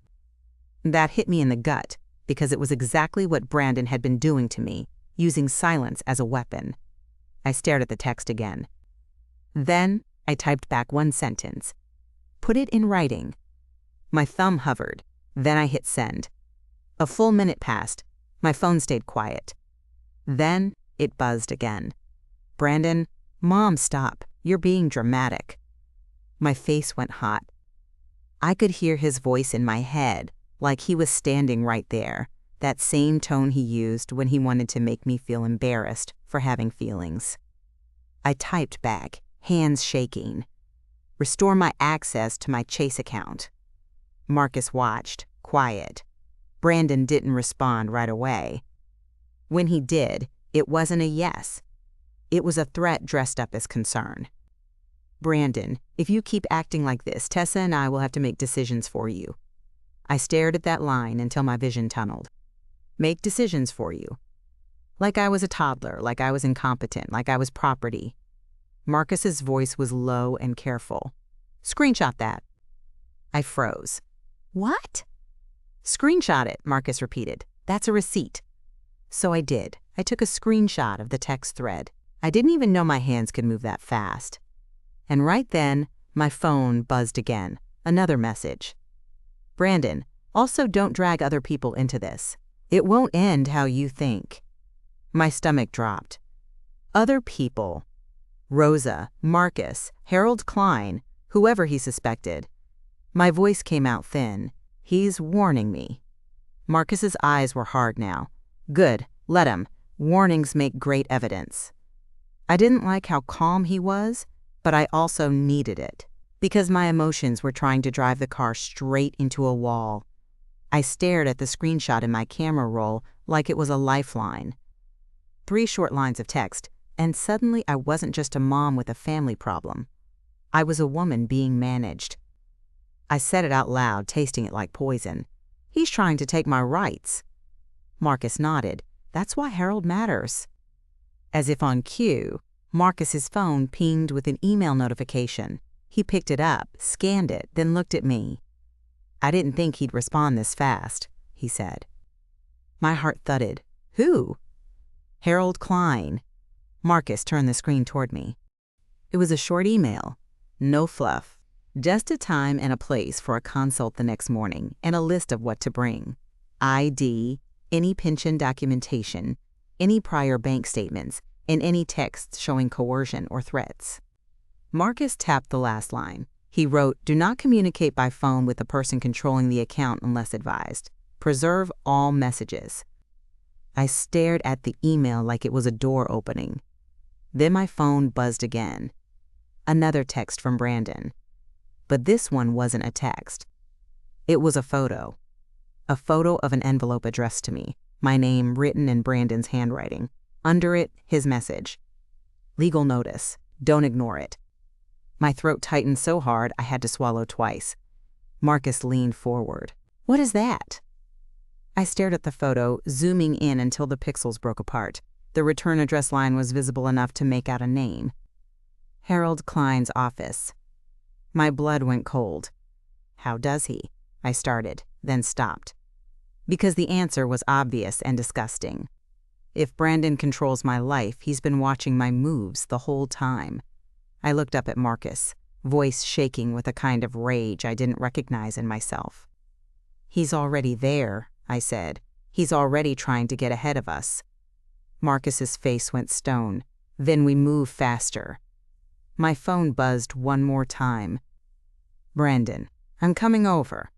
Speaker 1: That hit me in the gut, because it was exactly what Brandon had been doing to me, using silence as a weapon. I stared at the text again. Then I typed back 1 sentence. Put it in writing. My thumb hovered. Then I hit send. A full minute passed. My phone stayed quiet. Then it buzzed again. Brandon, Mom, stop. You're being dramatic. My face went hot. I could hear his voice in my head, like he was standing right there, that same tone he used when he wanted to make me feel embarrassed for having feelings. I typed back, hands shaking. Restore my access to my Chase account. Marcus watched, quiet. Brandon didn't respond right away. When he did, it wasn't a yes. It was a threat dressed up as concern. Brandon, if you keep acting like this, Tessa and I will have to make decisions for you. I stared at that line until my vision tunneled. Make decisions for you. Like I was a toddler, like I was incompetent, like I was property. Marcus's voice was low and careful. Screenshot that. I froze. What? Screenshot it, Marcus repeated. That's a receipt. So I did. I took a screenshot of the text thread. I didn't even know my hands could move that fast. And right then, my phone buzzed again. Another message. Brandon, also don't drag other people into this. It won't end how you think. My stomach dropped. Other people. Rosa, Marcus, Harold Klein, whoever he suspected. My voice came out thin. He's warning me. Marcus's eyes were hard now. Good, let him. Warnings make great evidence. I didn't like how calm he was, but I also needed it, because my emotions were trying to drive the car straight into a wall. I stared at the screenshot in my camera roll like it was a lifeline. 3 short lines of text, and suddenly I wasn't just a mom with a family problem. I was a woman being managed. I said it out loud, tasting it like poison. He's trying to take my rights. Marcus nodded. That's why Harold matters. As if on cue, Marcus's phone pinged with an email notification. He picked it up, scanned it, then looked at me. I didn't think he'd respond this fast, he said. My heart thudded. Who? Harold Klein. Marcus turned the screen toward me. It was a short email. No fluff. Just a time and a place for a consult the next morning and a list of what to bring. ID, any pension documentation, any prior bank statements, and any texts showing coercion or threats. Marcus tapped the last line. He wrote, do not communicate by phone with the person controlling the account unless advised. Preserve all messages. I stared at the email like it was a door opening. Then my phone buzzed again. Another text from Brandon. But this one wasn't a text. It was a photo. A photo of an envelope addressed to me, my name written in Brandon's handwriting. Under it, his message. Legal notice. Don't ignore it. My throat tightened so hard I had to swallow twice. Marcus leaned forward. What is that? I stared at the photo, zooming in until the pixels broke apart. The return address line was visible enough to make out a name. Harold Klein's office. My blood went cold. How does he? I started, then stopped. Because the answer was obvious and disgusting. If Brandon controls my life, he's been watching my moves the whole time. I looked up at Marcus, voice shaking with a kind of rage I didn't recognize in myself. He's already there, I said. He's already trying to get ahead of us. Marcus's face went stone. Then we moved faster. My phone buzzed one more time. Brandon, I'm coming over.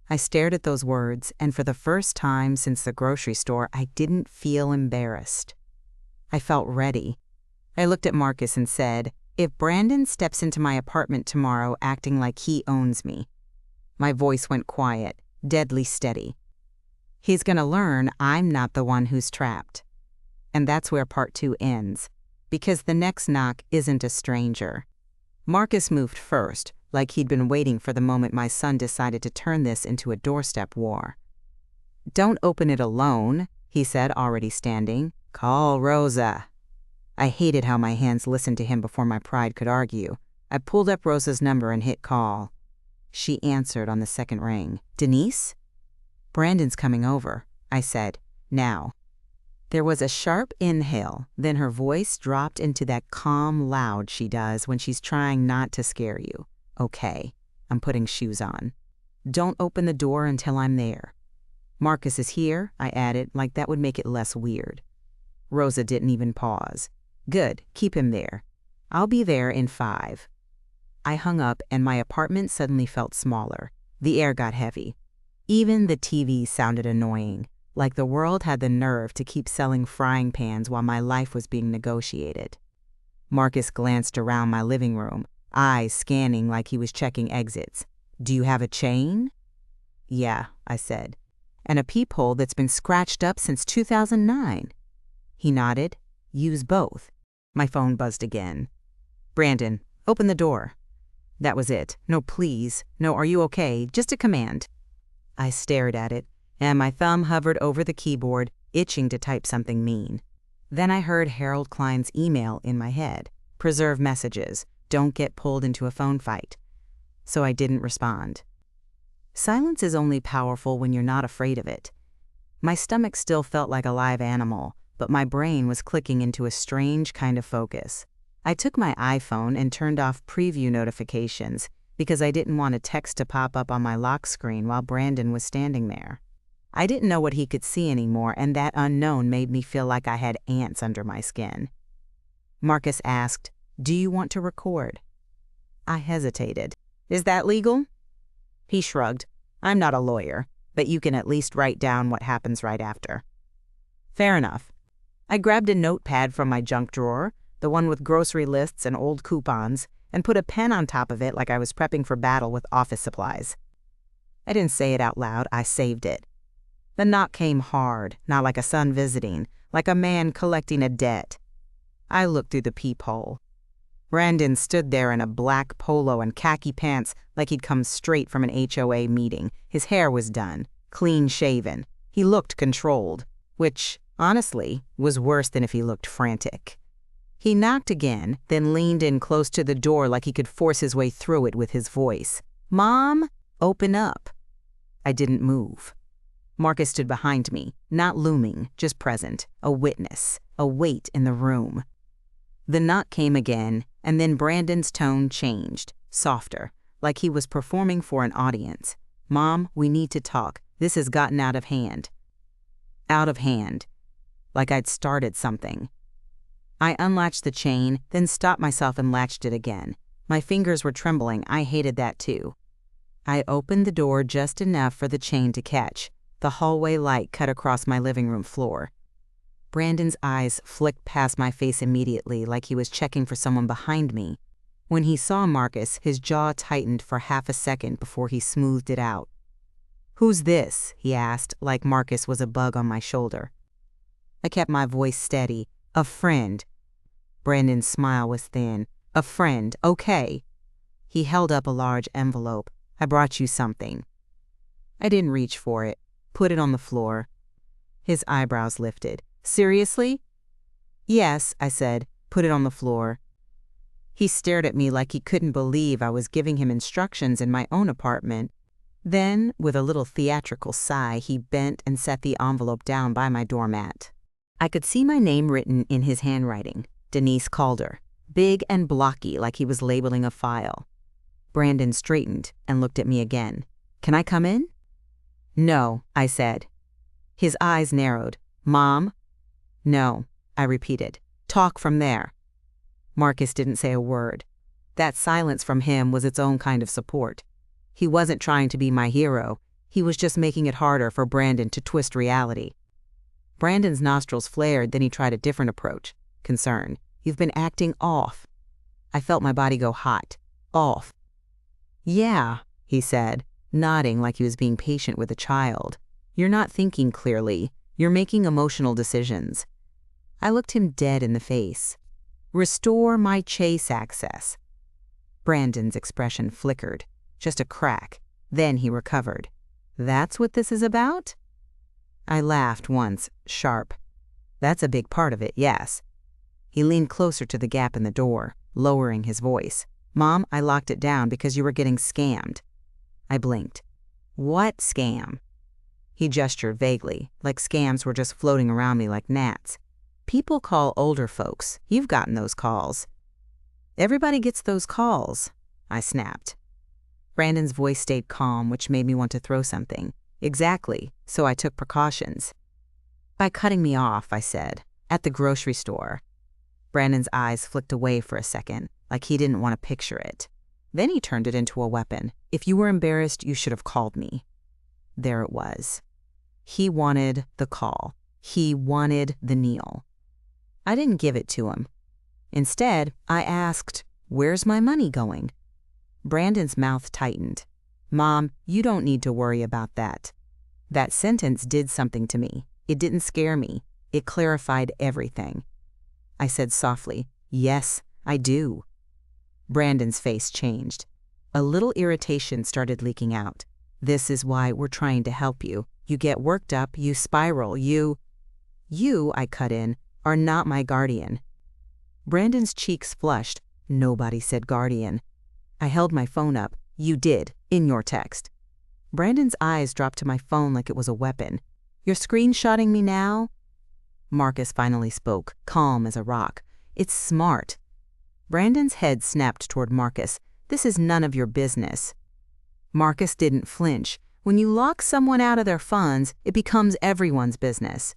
Speaker 1: I stared at those words, and for the first time since the grocery store, I didn't feel embarrassed. I felt ready. I looked at Marcus and said, if Brandon steps into my apartment tomorrow acting like he owns me. My voice went quiet, deadly steady. He's gonna learn I'm not the one who's trapped. And that's where part 2 ends, because the next knock isn't a stranger. Marcus moved first, like he'd been waiting for the moment my son decided to turn this into a doorstep war. Don't open it alone, he said, already standing. Call Rosa. I hated how my hands listened to him before my pride could argue. I pulled up Rosa's number and hit call. She answered on the second ring. Denise? Brandon's coming over, I said. Now. There was a sharp inhale, then her voice dropped into that calm loud she does when she's trying not to scare you. Okay, I'm putting shoes on. Don't open the door until I'm there. Marcus is here, I added, like that would make it less weird. Rosa didn't even pause. Good, keep him there. I'll be there in 5. I hung up and my apartment suddenly felt smaller. The air got heavy. Even the TV sounded annoying, like the world had the nerve to keep selling frying pans while my life was being negotiated. Marcus glanced around my living room, eyes scanning like he was checking exits. Do you have a chain? Yeah, I said. And a peephole that's been scratched up since 2009. He nodded. Use both. My phone buzzed again. Brandon, open the door. That was it. No please, no are you okay, just a command. I stared at it, and my thumb hovered over the keyboard, itching to type something mean. Then I heard Harold Klein's email in my head. Preserve messages. Don't get pulled into a phone fight. So I didn't respond. Silence is only powerful when you're not afraid of it. My stomach still felt like a live animal, but my brain was clicking into a strange kind of focus. I took my iPhone and turned off preview notifications because I didn't want a text to pop up on my lock screen while Brandon was standing there. I didn't know what he could see anymore, and that unknown made me feel like I had ants under my skin. Marcus asked, Do you want to record? I hesitated. Is that legal? He shrugged. I'm not a lawyer, but you can at least write down what happens right after. Fair enough. I grabbed a notepad from my junk drawer, the one with grocery lists and old coupons, and put a pen on top of it like I was prepping for battle with office supplies. I didn't say it out loud, I saved it. The knock came hard, not like a son visiting, like a man collecting a debt. I looked through the peephole. Brandon stood there in a black polo and khaki pants like he'd come straight from an HOA meeting. His hair was done, clean shaven. He looked controlled, which, honestly, was worse than if he looked frantic. He knocked again, then leaned in close to the door like he could force his way through it with his voice. Mom, open up. I didn't move. Marcus stood behind me, not looming, just present, a witness, a weight in the room. The knock came again, and then Brandon's tone changed, softer, like he was performing for an audience. Mom, we need to talk. This has gotten out of hand. Out of hand. Like I'd started something. I unlatched the chain, then stopped myself and latched it again. My fingers were trembling. I hated that too. I opened the door just enough for the chain to catch. The hallway light cut across my living room floor. Brandon's eyes flicked past my face immediately, like he was checking for someone behind me. When he saw Marcus, his jaw tightened for half a second before he smoothed it out. Who's this? He asked, like Marcus was a bug on my shoulder. I kept my voice steady. A friend. Brandon's smile was thin. A friend, okay. He held up a large envelope. I brought you something. I didn't reach for it. Put it on the floor. His eyebrows lifted. Seriously? Yes, I said. Put it on the floor. He stared at me like he couldn't believe I was giving him instructions in my own apartment. Then, with a little theatrical sigh, he bent and set the envelope down by my doormat. I could see my name written in his handwriting, Denise Calder, big and blocky like he was labeling a file. Brandon straightened and looked at me again. Can I come in? No, I said. His eyes narrowed. Mom? No, I repeated. Talk from there. Marcus didn't say a word. That silence from him was its own kind of support. He wasn't trying to be my hero. He was just making it harder for Brandon to twist reality. Brandon's nostrils flared, then he tried a different approach. Concern. You've been acting off. I felt my body go hot. Off. Yeah, he said, nodding like he was being patient with a child. You're not thinking clearly. You're making emotional decisions. I looked him dead in the face. Restore my chase access. Brandon's expression flickered. Just a crack. Then he recovered. That's what this is about? I laughed once, sharp. That's a big part of it, yes. He leaned closer to the gap in the door, lowering his voice. Mom, I locked it down because you were getting scammed. I blinked. What scam? He gestured vaguely, like scams were just floating around me like gnats. People call older folks. You've gotten those calls. Everybody gets those calls, I snapped. Brandon's voice stayed calm, which made me want to throw something. Exactly, so I took precautions. By cutting me off, I said, at the grocery store. Brandon's eyes flicked away for a second, like he didn't want to picture it. Then he turned it into a weapon. If you were embarrassed, you should have called me. There it was. He wanted the call. He wanted the kneel. I didn't give it to him. Instead, I asked, where's my money going? Brandon's mouth tightened. Mom, you don't need to worry about that. That sentence did something to me. It didn't scare me. It clarified everything. I said softly, yes, I do. Brandon's face changed. A little irritation started leaking out. This is why we're trying to help you. You get worked up, you spiral, you, I cut in, are not my guardian. Brandon's cheeks flushed. Nobody said guardian. I held my phone up. You did, in your text. Brandon's eyes dropped to my phone like it was a weapon. You're screenshotting me now? Marcus finally spoke, calm as a rock. It's smart. Brandon's head snapped toward Marcus. This is none of your business. Marcus didn't flinch. When you lock someone out of their funds, it becomes everyone's business.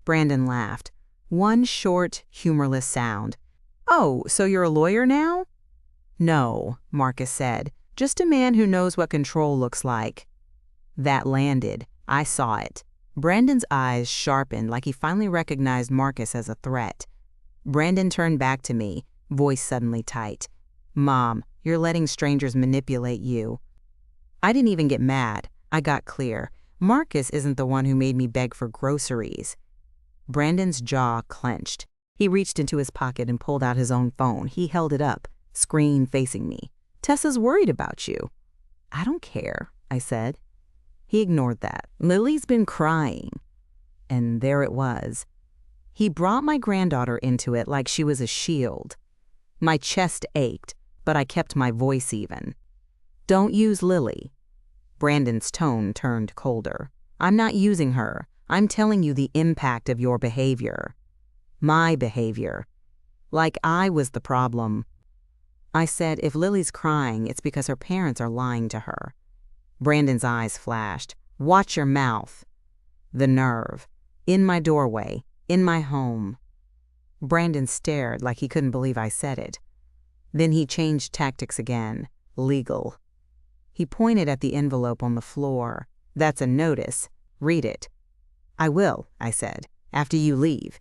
Speaker 1: Brandon laughed. One short, humorless sound. Oh, so you're a lawyer now? No, Marcus said. Just a man who knows what control looks like. That landed. I saw it. Brandon's eyes sharpened like he finally recognized Marcus as a threat. Brandon turned back to me, voice suddenly tight. Mom, you're letting strangers manipulate you. I didn't even get mad. I got clear. Marcus isn't the one who made me beg for groceries. Brandon's jaw clenched. He reached into his pocket and pulled out his own phone. He held it up, screen facing me. Tessa's worried about you. I don't care, I said. He ignored that. Lily's been crying. And there it was. He brought my granddaughter into it like she was a shield. My chest ached, but I kept my voice even. Don't use Lily. Brandon's tone turned colder. I'm not using her. I'm telling you the impact of your behavior. My behavior. Like I was the problem. I said, if Lily's crying, it's because her parents are lying to her. Brandon's eyes flashed. Watch your mouth. The nerve. In my doorway. In my home. Brandon stared like he couldn't believe I said it. Then he changed tactics again. Legal. He pointed at the envelope on the floor. That's a notice. Read it. I will, I said, after you leave.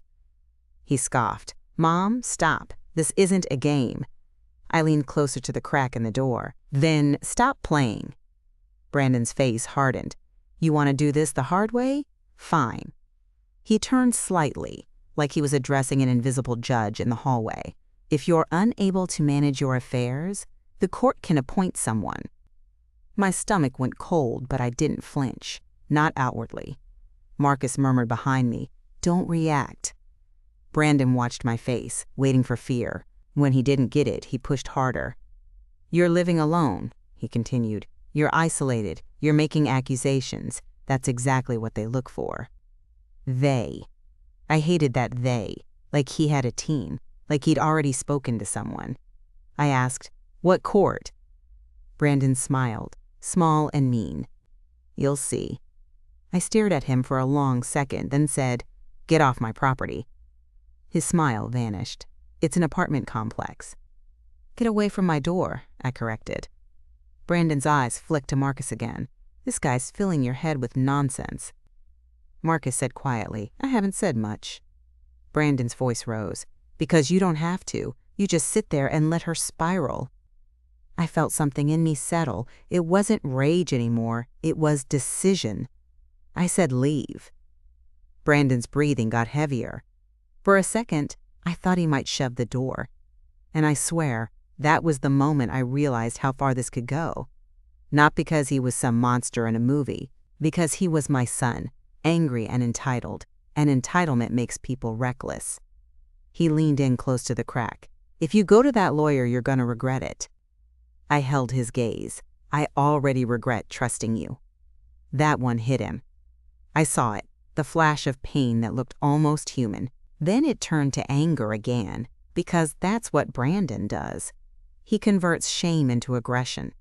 Speaker 1: He scoffed. Mom, stop. This isn't a game. I leaned closer to the crack in the door. Then stop playing. Brandon's face hardened. You want to do this the hard way? Fine. He turned slightly, like he was addressing an invisible judge in the hallway. If you're unable to manage your affairs, the court can appoint someone. My stomach went cold, but I didn't flinch. not outwardly. Marcus murmured behind me, "Don't react." Brandon watched my face, waiting for fear. When he didn't get it, he pushed harder. "You're living alone," he continued. "You're isolated. You're making accusations. That's exactly what they look for." They. I hated that they, like he had a team, like he'd already spoken to someone. I asked, "What court?" Brandon smiled, small and mean. "You'll see." I stared at him for a long second, then said, "Get off my property." His smile vanished. "It's an apartment complex." "Get away from my door," I corrected. Brandon's eyes flicked to Marcus again. "This guy's filling your head with nonsense." Marcus said quietly, "I haven't said much." Brandon's voice rose. "Because you don't have to. You just sit there and let her spiral." I felt something in me settle. It wasn't rage anymore. It was decision. I said, "Leave." Brandon's breathing got heavier. For a second, I thought he might shove the door. And I swear, that was the moment I realized how far this could go. Not because he was some monster in a movie, because he was my son, angry and entitled, and entitlement makes people reckless. He leaned in close to the crack. "If you go to that lawyer, you're gonna regret it." I held his gaze. "I already regret trusting you." That one hit him. I saw it, the flash of pain that looked almost human. Then it turned to anger again, because that's what Brandon does. He converts shame into aggression.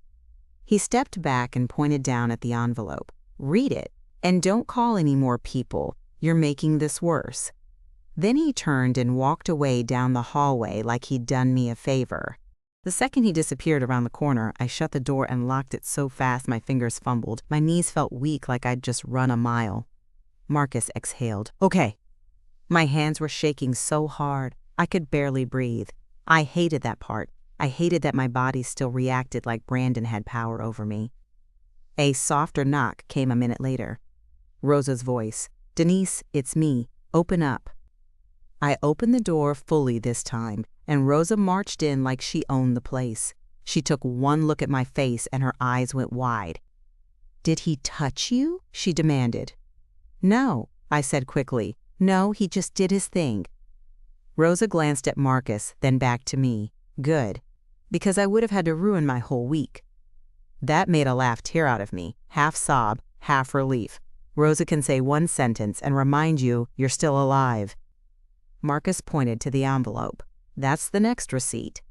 Speaker 1: He stepped back and pointed down at the envelope. "Read it, and don't call any more people. You're making this worse." Then he turned and walked away down the hallway like he'd done me a favor. The second he disappeared around the corner, I shut the door and locked it so fast my fingers fumbled. My knees felt weak like I'd just run a mile. Marcus exhaled. "Okay." My hands were shaking so hard, I could barely breathe. I hated that part. I hated that my body still reacted like Brandon had power over me. A softer knock came a minute later. Rosa's voice. "Denise, it's me. Open up." I opened the door fully this time, and Rosa marched in like she owned the place. She took one look at my face and her eyes went wide. "Did he touch you?" she demanded. "No," I said quickly. "No, he just did his thing." Rosa glanced at Marcus, then back to me. Good, because I would have had to ruin my whole week. That made a laugh tear out of me, half sob, half relief. Rosa can say one sentence and remind you you're still alive. Marcus pointed to the envelope. "That's the next receipt."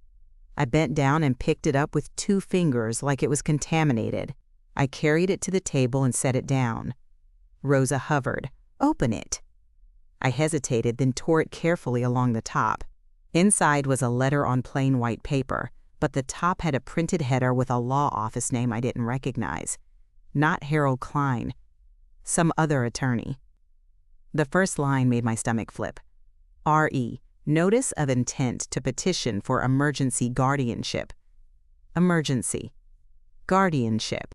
Speaker 1: I bent down and picked it up with 2 fingers like it was contaminated. I carried it to the table and set it down. Rosa hovered. "Open it." I hesitated, then tore it carefully along the top. Inside was a letter on plain white paper, but the top had a printed header with a law office name I didn't recognize. Not Harold Klein. Some other attorney. The first line made my stomach flip. R.E. Notice of intent to petition for emergency guardianship. Emergency. Guardianship.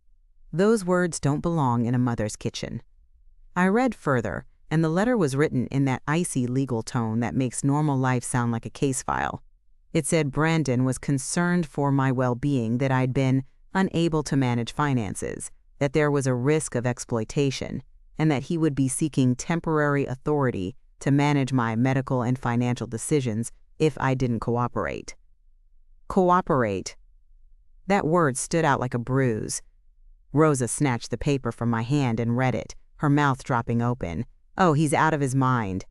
Speaker 1: Those words don't belong in a mother's kitchen. I read further, and the letter was written in that icy legal tone that makes normal life sound like a case file. It said Brandon was concerned for my well-being, that I'd been unable to manage finances, that there was a risk of exploitation, and that he would be seeking temporary authority to manage my medical and financial decisions if I didn't cooperate. Cooperate. That word stood out like a bruise. Rosa snatched the paper from my hand and read it, her mouth dropping open. "Oh, he's out of his mind."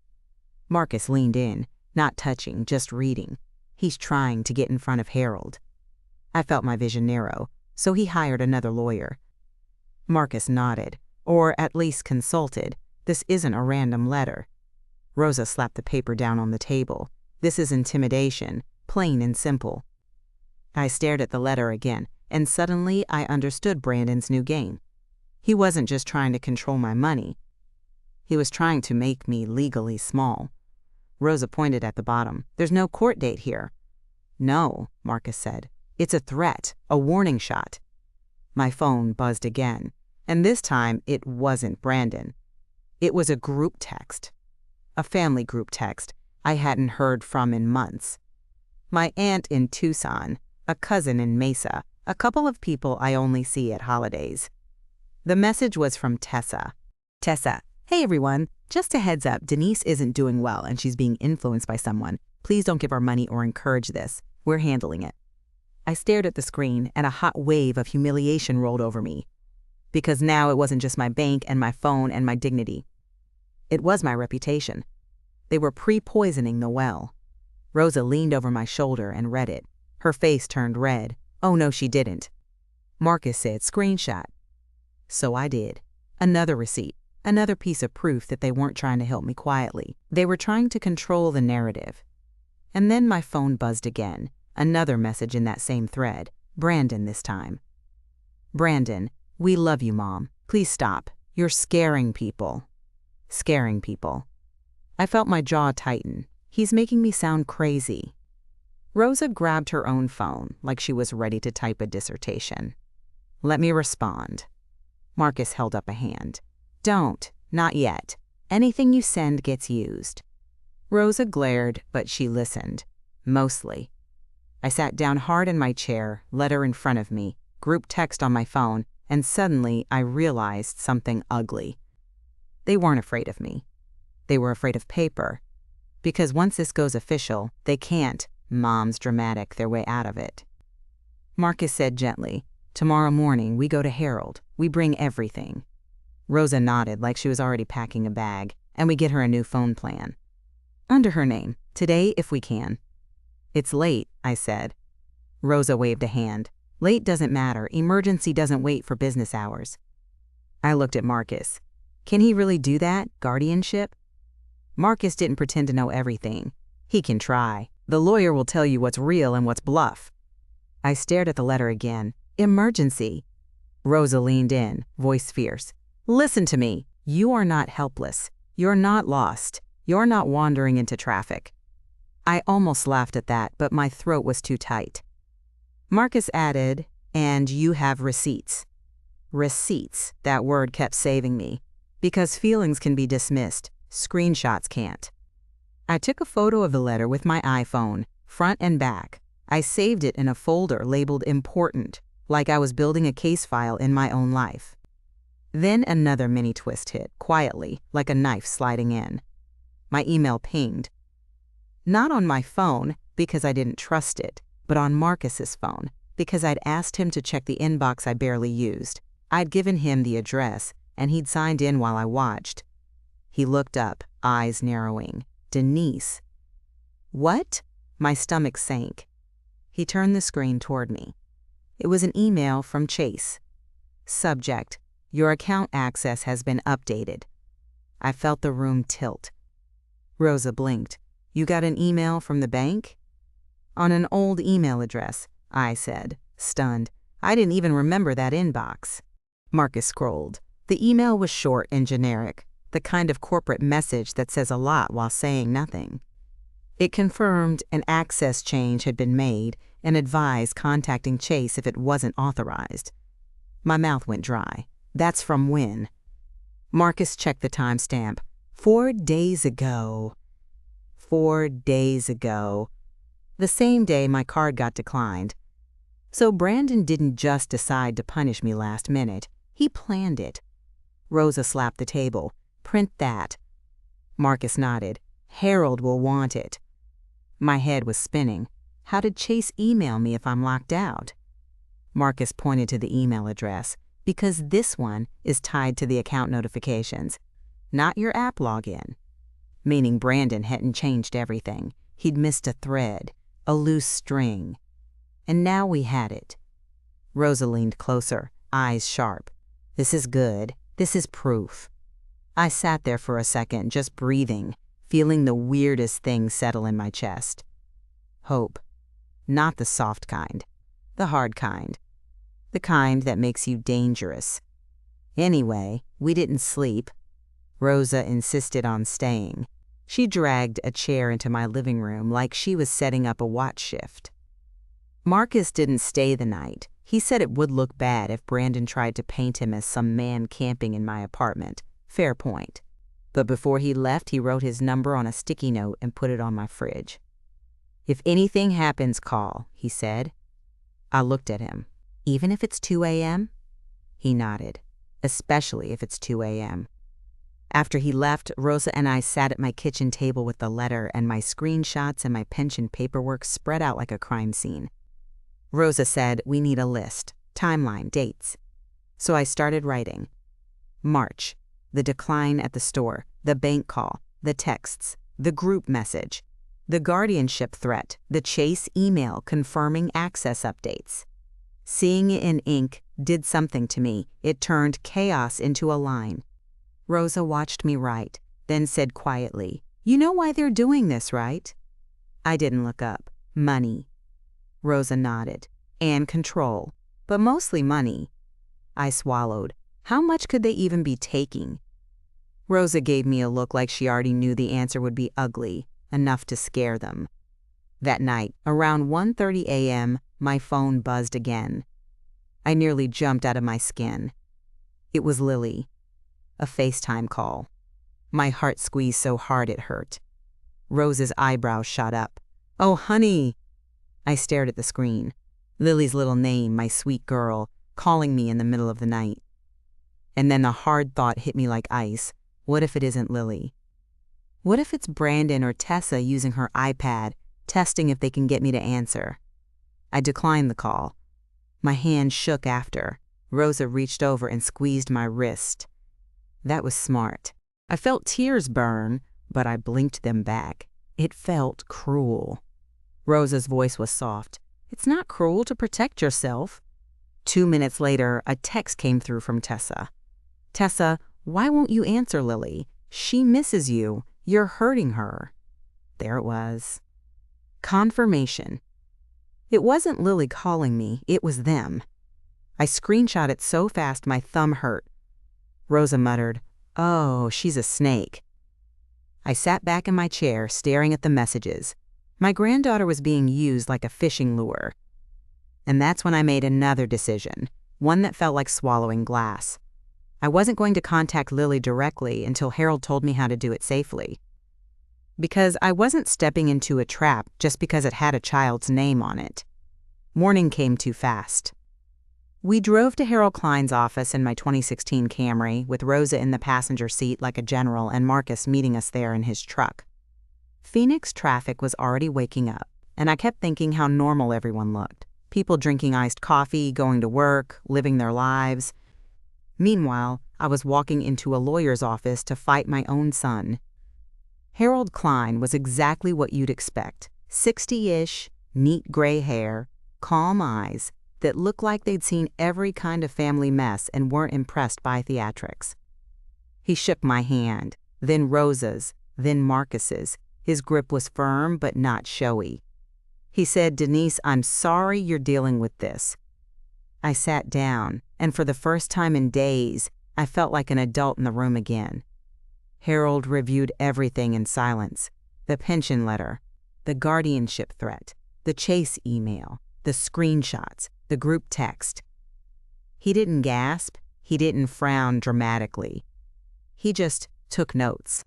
Speaker 1: Marcus leaned in, not touching, just reading. He's trying to get in front of Harold. I felt my vision narrow, so he hired another lawyer. Marcus nodded, or at least consulted. This isn't a random letter. Rosa slapped the paper down on the table. This is intimidation, plain and simple. I stared at the letter again, and suddenly I understood Brandon's new game. He wasn't just trying to control my money. He was trying to make me legally small. Rosa pointed at the bottom. "There's no court date here." "No," Marcus said. "It's a threat, a warning shot." My phone buzzed again, and this time it wasn't Brandon. It was a group text. A family group text I hadn't heard from in months. My aunt in Tucson, a cousin in Mesa, a couple of people I only see at holidays. The message was from Tessa, Tessa, hey everyone. Just a heads up, Denise isn't doing well and she's being influenced by someone. Please don't give her money or encourage this. We're handling it. I stared at the screen and a hot wave of humiliation rolled over me. Because now it wasn't just my bank and my phone and my dignity. It was my reputation. They were pre-poisoning the well. Rosa leaned over my shoulder and read it. Her face turned red. Oh no, she didn't. Marcus said, "Screenshot." So I did. Another receipt. Another piece of proof that they weren't trying to help me quietly. They were trying to control the narrative. And then my phone buzzed again. Another message in that same thread. Brandon this time. "Brandon, we love you, Mom. Please stop. You're scaring people." Scaring people. I felt my jaw tighten. He's making me sound crazy. Rosa grabbed her own phone like she was ready to type a dissertation. "Let me respond." Marcus held up a hand. "Don't. Not yet. Anything you send gets used." Rosa glared, but she listened. Mostly. I sat down hard in my chair, letter in front of me, group text on my phone, and suddenly I realized something ugly. They weren't afraid of me. They were afraid of paper. Because once this goes official, they can't, Mom's dramatic, their way out of it. Marcus said gently, "Tomorrow morning we go to Harold. We bring everything." Rosa nodded like she was already packing a bag, and we get her a new phone plan. Under her name, today if we can. "It's late," I said. Rosa waved a hand. "Late doesn't matter. Emergency doesn't wait for business hours." I looked at Marcus. Can he really do that? Guardianship? Marcus didn't pretend to know everything. He can try. The lawyer will tell you what's real and what's bluff. I stared at the letter again. Emergency. Rosa leaned in, voice fierce. "Listen to me. You are not helpless. You're not lost. You're not wandering into traffic." I almost laughed at that, but my throat was too tight. Marcus added, "And you have receipts." Receipts, that word kept saving me. Because feelings can be dismissed, screenshots can't. I took a photo of the letter with my iPhone, front and back. I saved it in a folder labeled important, like I was building a case file in my own life. Then another mini twist hit, quietly, like a knife sliding in. My email pinged. Not on my phone, because I didn't trust it, but on Marcus's phone, because I'd asked him to check the inbox I barely used. I'd given him the address, and he'd signed in while I watched. He looked up, eyes narrowing. Denise. What? My stomach sank. He turned the screen toward me. It was an email from Chase. Subject: Your account access has been updated. I felt the room tilt. Rosa blinked. You got an email from the bank? On an old email address, I said, stunned. I didn't even remember that inbox. Marcus scrolled. The email was short and generic, the kind of corporate message that says a lot while saying nothing. It confirmed an access change had been made and advised contacting Chase if it wasn't authorized. My mouth went dry. That's from when? Marcus checked the timestamp. 4 days ago. 4 days ago. The same day my card got declined. So Brandon didn't just decide to punish me last minute. He planned it. Rosa slapped the table. Print that. Marcus nodded. Harold will want it. My head was spinning. How did Chase email me if I'm locked out? Marcus pointed to the email address. Because this one is tied to the account notifications, not your app login. Meaning Brandon hadn't changed everything. He'd missed a thread, a loose string. And now we had it. Rosa leaned closer, eyes sharp. This is good. This is proof. I sat there for a second, just breathing, feeling the weirdest thing settle in my chest. Hope. Not the soft kind. The hard kind. The kind that makes you dangerous. Anyway, we didn't sleep. Rosa insisted on staying. She dragged a chair into my living room like she was setting up a watch shift. Marcus didn't stay the night. He said it would look bad if Brandon tried to paint him as some man camping in my apartment. Fair point. But before he left, he wrote his number on a sticky note and put it on my fridge. If anything happens, call, he said. I looked at him. Even if it's 2 a.m.? He nodded. Especially if it's 2 a.m. After he left, Rosa and I sat at my kitchen table with the letter and my screenshots and my pension paperwork spread out like a crime scene. Rosa said, "We need a list, timeline, dates." So I started writing. March, the decline at the store, the bank call, the texts, the group message, the guardianship threat, the Chase email confirming access updates. Seeing it in ink did something to me. It turned chaos into a line. Rosa watched me write, then said quietly, "You know why they're doing this, right?" I didn't look up. Money. Rosa nodded. And control. But mostly money. I swallowed. How much could they even be taking? Rosa gave me a look like she already knew the answer would be ugly, enough to scare them. That night, around 1:30 a.m., my phone buzzed again. I nearly jumped out of my skin. It was Lily. A FaceTime call. My heart squeezed so hard it hurt. Rose's eyebrows shot up. "Oh, honey." I stared at the screen. Lily's little name, my sweet girl, calling me in the middle of the night. And then the hard thought hit me like ice. What if it isn't Lily? What if it's Brandon or Tessa using her iPad, testing if they can get me to answer? I declined the call. My hand shook after. Rosa reached over and squeezed my wrist. That was smart. I felt tears burn, but I blinked them back. It felt cruel. Rosa's voice was soft. "It's not cruel to protect yourself." 2 minutes later, a text came through from Tessa. "Tessa, why won't you answer Lily? She misses you. You're hurting her." There it was. Confirmation. It wasn't Lily calling me, it was them. I screenshot it so fast my thumb hurt. Rosa muttered, "Oh, she's a snake." I sat back in my chair, staring at the messages. My granddaughter was being used like a fishing lure. And that's when I made another decision, one that felt like swallowing glass. I wasn't going to contact Lily directly until Harold told me how to do it safely. Because I wasn't stepping into a trap just because it had a child's name on it. Morning came too fast. We drove to Harold Klein's office in my 2016 Camry, with Rosa in the passenger seat like a general and Marcus meeting us there in his truck. Phoenix traffic was already waking up, and I kept thinking how normal everyone looked. People drinking iced coffee, going to work, living their lives. Meanwhile, I was walking into a lawyer's office to fight my own son. Harold Klein was exactly what you'd expect. 60-ish, neat gray hair, calm eyes, that looked like they'd seen every kind of family mess and weren't impressed by theatrics. He shook my hand, then Rosa's, then Marcus's. His grip was firm but not showy. He said, "Denise, I'm sorry you're dealing with this." I sat down, and for the first time in days, I felt like an adult in the room again. Harold reviewed everything in silence. The pension letter, the guardianship threat, the Chase email, the screenshots, the group text. He didn't gasp, he didn't frown dramatically. He just took notes.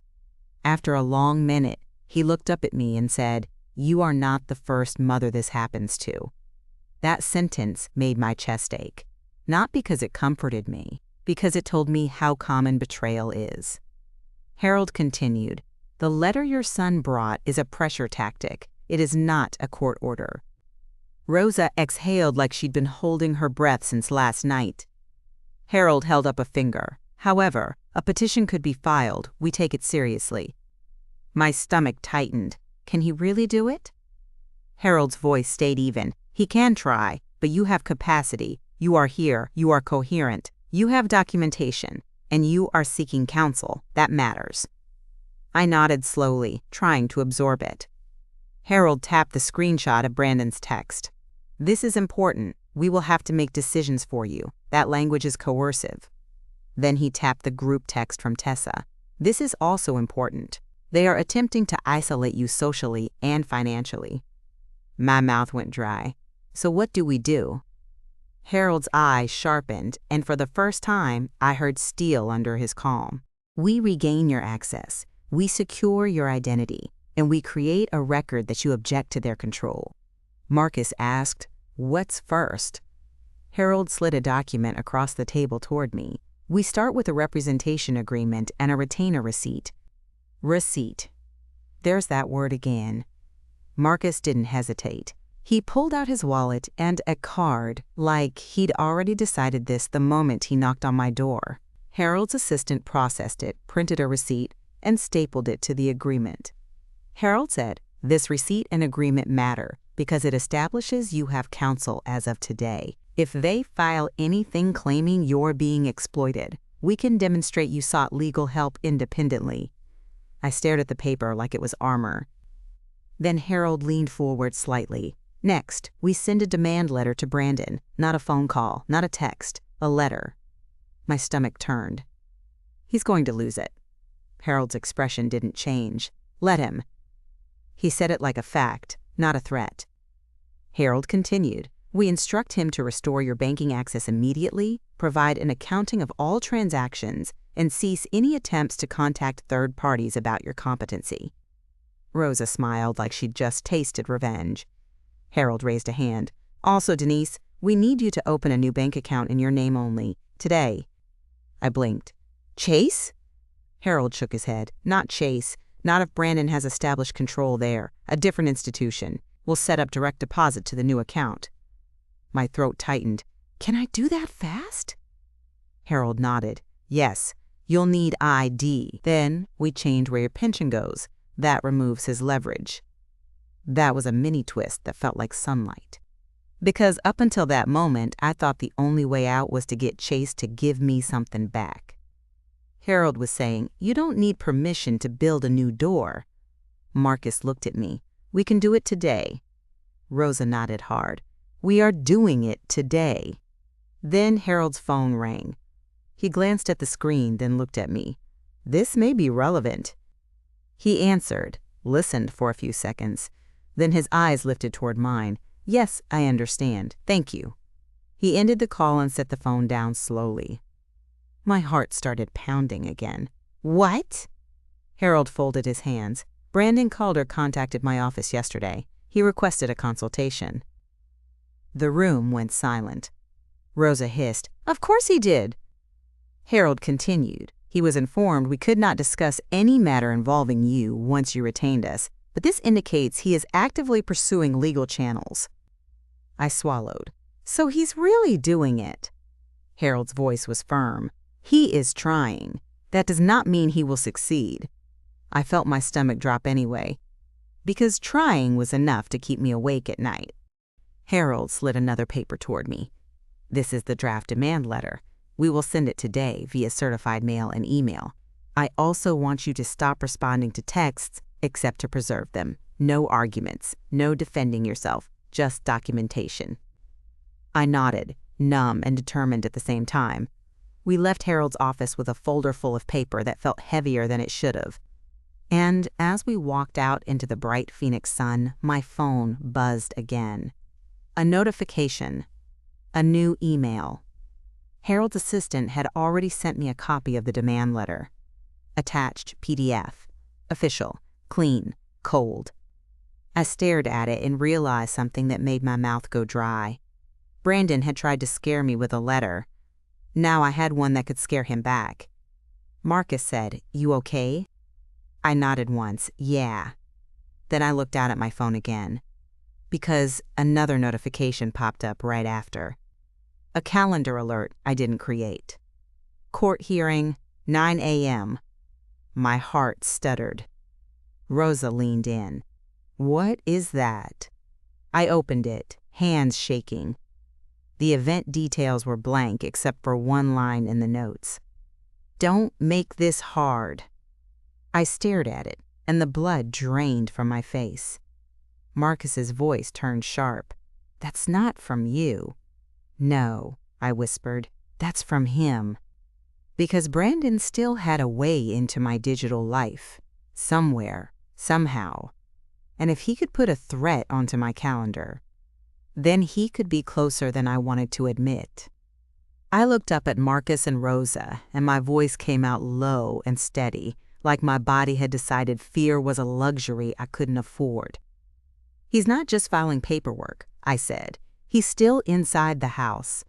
Speaker 1: After a long minute, he looked up at me and said, "You are not the first mother this happens to." That sentence made my chest ache. Not because it comforted me, because it told me how common betrayal is. Harold continued, "The letter your son brought is a pressure tactic. It is not a court order." Rosa exhaled like she'd been holding her breath since last night. Harold held up a finger. "However, a petition could be filed. We take it seriously." My stomach tightened. Can he really do it? Harold's voice stayed even. "He can try, but you have capacity. You are here. You are coherent. You have documentation. And you are seeking counsel. That matters." I nodded slowly, trying to absorb it. Harold tapped the screenshot of Brandon's text. "This is important. We will have to make decisions for you. That language is coercive." Then he tapped the group text from Tessa. "This is also important. They are attempting to isolate you socially and financially." My mouth went dry. "So what do we do?" Harold's eyes sharpened, and for the first time, I heard steel under his calm. "We regain your access. We secure your identity, and we create a record that you object to their control." Marcus asked, "What's first?" Harold slid a document across the table toward me. We start with a representation agreement and a retainer receipt. Receipt. There's that word again. Marcus didn't hesitate. He pulled out his wallet and a card, like he'd already decided this the moment he knocked on my door. Harold's assistant processed it, printed a receipt, and stapled it to the agreement. Harold said, "This receipt and agreement matter because it establishes you have counsel as of today. If they file anything claiming you're being exploited, we can demonstrate you sought legal help independently." I stared at the paper like it was armor. Then Harold leaned forward slightly. "Next, we send a demand letter to Brandon, not a phone call, not a text, a letter." My stomach turned. He's going to lose it. Harold's expression didn't change. "Let him." He said it like a fact, not a threat. Harold continued, "We instruct him to restore your banking access immediately, provide an accounting of all transactions, and cease any attempts to contact third parties about your competency." Rosa smiled like she'd just tasted revenge. Harold raised a hand. "Also, Denise, we need you to open a new bank account in your name only, today." I blinked. "Chase?" Harold shook his head. "Not Chase. Not if Brandon has established control there. A different institution. We'll set up direct deposit to the new account." My throat tightened. "Can I do that fast?" Harold nodded. "Yes. You'll need ID. Then we change where your pension goes. That removes his leverage." That was a mini twist that felt like sunlight. Because up until that moment, I thought the only way out was to get Chase to give me something back. Harold was saying, "You don't need permission to build a new door." Marcus looked at me. "We can do it today." Rosa nodded hard. "We are doing it today." Then Harold's phone rang. He glanced at the screen, then looked at me. "This may be relevant." He answered, listened for a few seconds. Then his eyes lifted toward mine. "Yes, I understand. Thank you." He ended the call and set the phone down slowly. My heart started pounding again. "What?" Harold folded his hands. "Brandon Calder contacted my office yesterday. He requested a consultation." The room went silent. Rosa hissed, "Of course he did." Harold continued. "He was informed we could not discuss any matter involving you once you retained us, but this indicates he is actively pursuing legal channels." I swallowed. "So he's really doing it." Harold's voice was firm. "He is trying. That does not mean he will succeed." I felt my stomach drop anyway, because trying was enough to keep me awake at night. Harold slid another paper toward me. "This is the draft demand letter. We will send it today via certified mail and email. I also want you to stop responding to texts except to preserve them. No arguments, no defending yourself, just documentation." I nodded, numb and determined at the same time. We left Harold's office with a folder full of paper that felt heavier than it should have. And as we walked out into the bright Phoenix sun, my phone buzzed again. A notification. A new email. Harold's assistant had already sent me a copy of the demand letter. Attached PDF. Official. Clean. Cold. I stared at it and realized something that made my mouth go dry. Brandon had tried to scare me with a letter. Now I had one that could scare him back. Marcus said, "You okay?" I nodded once, "Yeah." Then I looked out at my phone again, because another notification popped up right after. A calendar alert I didn't create. Court hearing, 9 a.m. My heart stuttered. Rosa leaned in. "What is that?" I opened it, hands shaking. The event details were blank except for one line in the notes. "Don't make this hard." I stared at it, and the blood drained from my face. Marcus's voice turned sharp. "That's not from you." "No," I whispered, "that's from him." Because Brandon still had a way into my digital life. Somewhere, somehow. And if he could put a threat onto my calendar, then he could be closer than I wanted to admit. I looked up at Marcus and Rosa, and my voice came out low and steady, like my body had decided fear was a luxury I couldn't afford. "He's not just filing paperwork," I said. "He's still inside the house."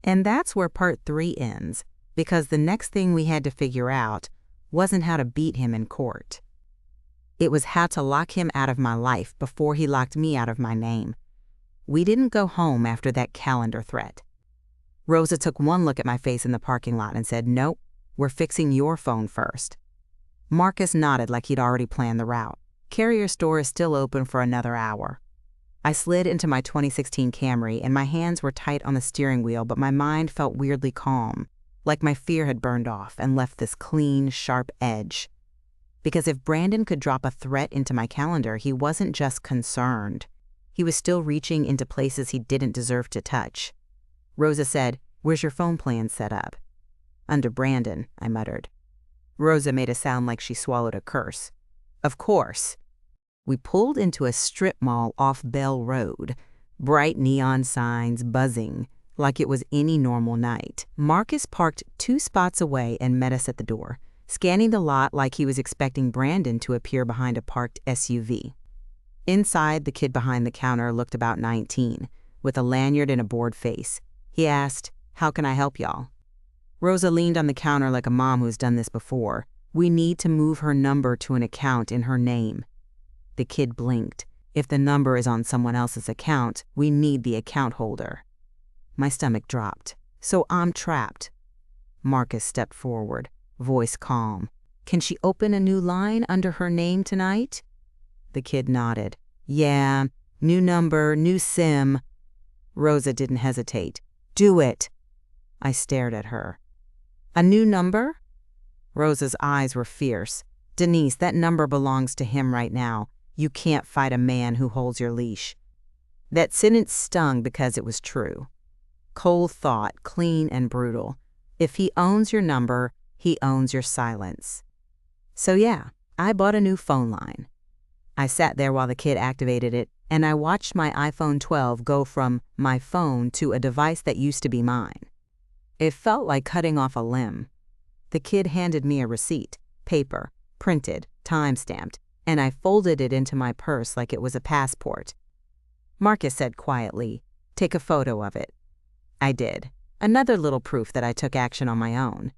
Speaker 1: And that's where part 3 ends. because the next thing we had to figure out wasn't how to beat him in court. It was how to lock him out of my life before he locked me out of my name. We didn't go home after that calendar threat. Rosa took one look at my face in the parking lot and said, "Nope, we're fixing your phone first." Marcus nodded like he'd already planned the route. Carrier store is still open for another hour. I slid into my 2016 Camry and my hands were tight on the steering wheel, but my mind felt weirdly calm, like my fear had burned off and left this clean, sharp edge. Because if Brandon could drop a threat into my calendar, he wasn't just concerned. He was still reaching into places he didn't deserve to touch. Rosa said, "Where's your phone plan set up?" "Under Brandon," I muttered. Rosa made a sound like she swallowed a curse. "Of course." We pulled into a strip mall off Bell Road. Bright neon signs buzzing, like it was any normal night. Marcus parked 2 spots away and met us at the door, scanning the lot like he was expecting Brandon to appear behind a parked SUV. Inside, the kid behind the counter looked about 19, with a lanyard and a bored face. He asked, "How can I help y'all?" Rosa leaned on the counter like a mom who's done this before. "We need to move her number to an account in her name." The kid blinked. "If the number is on someone else's account, we need the account holder." My stomach dropped. "So I'm trapped." Marcus stepped forward, voice calm. "Can she open a new line under her name tonight?" The kid nodded. "Yeah, new number, new SIM." Rosa didn't hesitate. "Do it." I stared at her. "A new number?" Rosa's eyes were fierce. "Denise, that number belongs to him right now. You can't fight a man who holds your leash." That sentence stung because it was true. Cold thought, clean and brutal. If he owns your number, he owns your silence. So yeah, I bought a new phone line. I sat there while the kid activated it, and I watched my iPhone 12 go from my phone to a device that used to be mine. It felt like cutting off a limb. The kid handed me a receipt, paper, printed, time-stamped, and I folded it into my purse like it was a passport. Marcus said quietly, "Take a photo of it." I did. Another little proof that I took action on my own.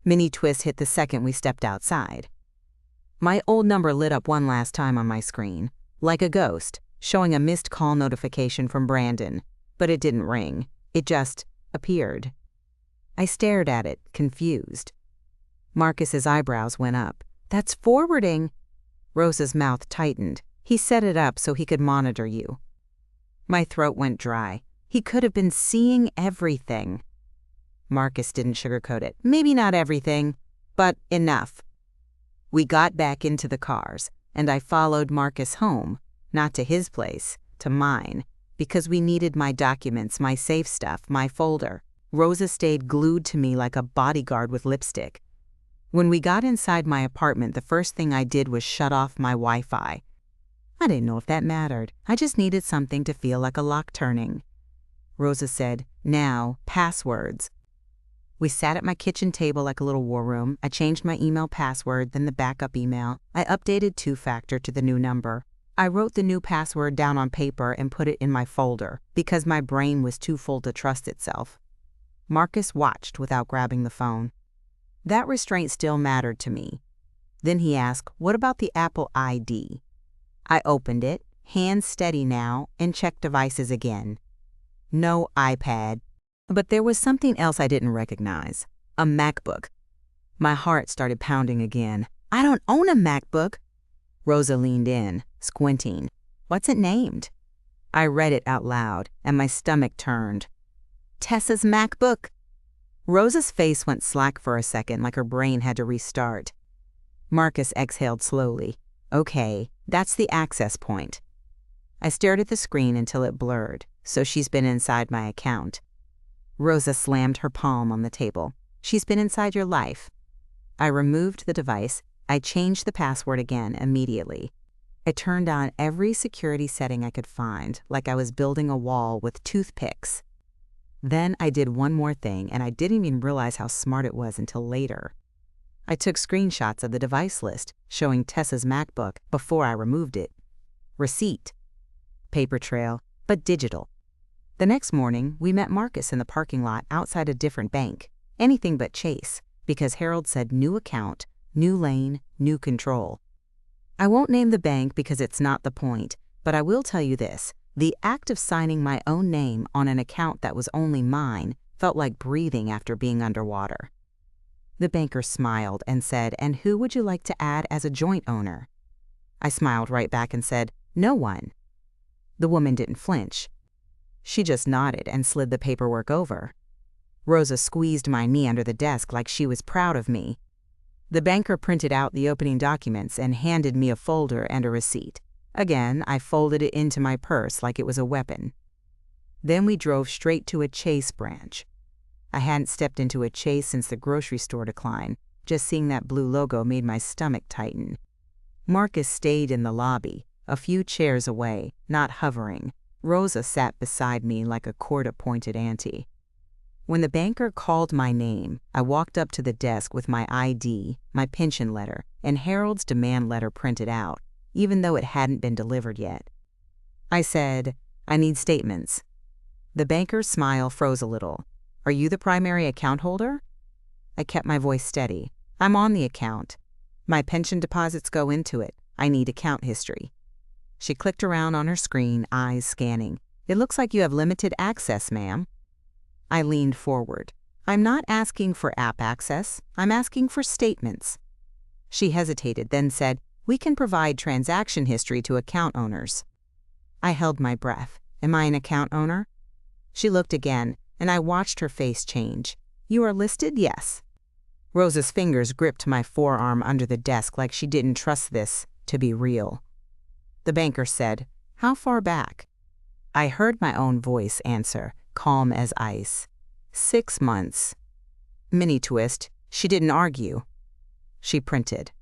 Speaker 1: Mini Twist hit the second we stepped outside. My old number lit up one last time on my screen, like a ghost, showing a missed call notification from Brandon, but it didn't ring. It just appeared. I stared at it, confused. Marcus's eyebrows went up. "That's forwarding." Rosa's mouth tightened. "He set it up so he could monitor you." My throat went dry. He could have been seeing everything. Marcus didn't sugarcoat it. "Maybe not everything, but enough." We got back into the cars, and I followed Marcus home, not to his place, to mine, because we needed my documents, my safe stuff, my folder. Rosa stayed glued to me like a bodyguard with lipstick. When we got inside my apartment, the first thing I did was shut off my Wi-Fi. I didn't know if that mattered. I just needed something to feel like a lock turning. Rosa said, "Now, passwords." We sat at my kitchen table like a little war room. I changed my email password, then the backup email. I updated 2-factor to the new number. I wrote the new password down on paper and put it in my folder because my brain was too full to trust itself. Marcus watched without grabbing the phone. That restraint still mattered to me. Then he asked, "What about the Apple ID?" I opened it, hands steady now, and checked devices again. No iPad. But there was something else I didn't recognize. A MacBook. My heart started pounding again. "I don't own a MacBook." Rosa leaned in, squinting. "What's it named?" I read it out loud, and my stomach turned. "Tessa's MacBook." Rosa's face went slack for a second, like her brain had to restart. Marcus exhaled slowly. "Okay, that's the access point." I stared at the screen until it blurred, so she's been inside my account. Rosa slammed her palm on the table. "She's been inside your life." I removed the device. I changed the password again immediately. I turned on every security setting I could find, like I was building a wall with toothpicks. Then I did one more thing, and I didn't even realize how smart it was until later. I took screenshots of the device list, showing Tessa's MacBook before I removed it. Receipt. Paper trail, but digital. The next morning, we met Marcus in the parking lot outside a different bank. Anything but Chase, because Harold said new account, new lane, new control. I won't name the bank because it's not the point, but I will tell you this. The act of signing my own name on an account that was only mine felt like breathing after being underwater. The banker smiled and said, "And who would you like to add as a joint owner?" I smiled right back and said, "No one." The woman didn't flinch. She just nodded and slid the paperwork over. Rosa squeezed my knee under the desk like she was proud of me. The banker printed out the opening documents and handed me a folder and a receipt. Again, I folded it into my purse like it was a weapon. Then we drove straight to a Chase branch. I hadn't stepped into a Chase since the grocery store decline. Just seeing that blue logo made my stomach tighten. Marcus stayed in the lobby, a few chairs away, not hovering. Rosa sat beside me like a court-appointed auntie. When the banker called my name, I walked up to the desk with my ID, my pension letter, and Harold's demand letter printed out, even though it hadn't been delivered yet. I said, "I need statements." The banker's smile froze a little. "Are you the primary account holder?" I kept my voice steady. "I'm on the account. My pension deposits go into it. I need account history." She clicked around on her screen, eyes scanning. "It looks like you have limited access, ma'am." I leaned forward. "I'm not asking for app access. I'm asking for statements." She hesitated, then said, "We can provide transaction history to account owners." I held my breath. "Am I an account owner?" She looked again, and I watched her face change. "You are listed, yes." Rosa's fingers gripped my forearm under the desk like she didn't trust this to be real. The banker said, "How far back?" I heard my own voice answer, calm as ice. 6 months. Mini twist, she didn't argue. She printed.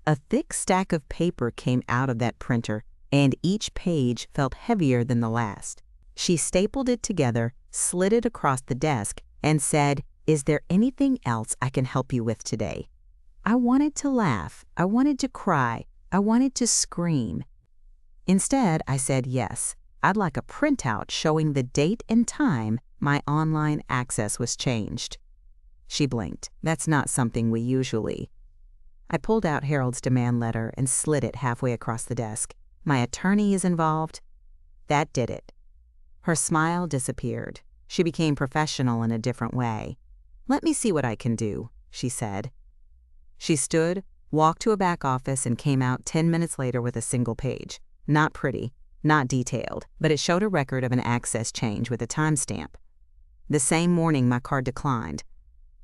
Speaker 1: A thick stack of paper came out of that printer, and each page felt heavier than the last. She stapled it together, slid it across the desk, and said, "Is there anything else I can help you with today?" I wanted to laugh. I wanted to cry. I wanted to scream. Instead, I said yes. I'd like a printout showing the date and time my online access was changed. She blinked. "That's not something we usually." I pulled out Harold's demand letter and slid it halfway across the desk. "My attorney is involved." That did it. Her smile disappeared. She became professional in a different way. "Let me see what I can do," she said. She stood, walked to a back office, and came out 10 minutes later with a single page. Not pretty, not detailed, but it showed a record of an access change with a timestamp. The same morning my card declined.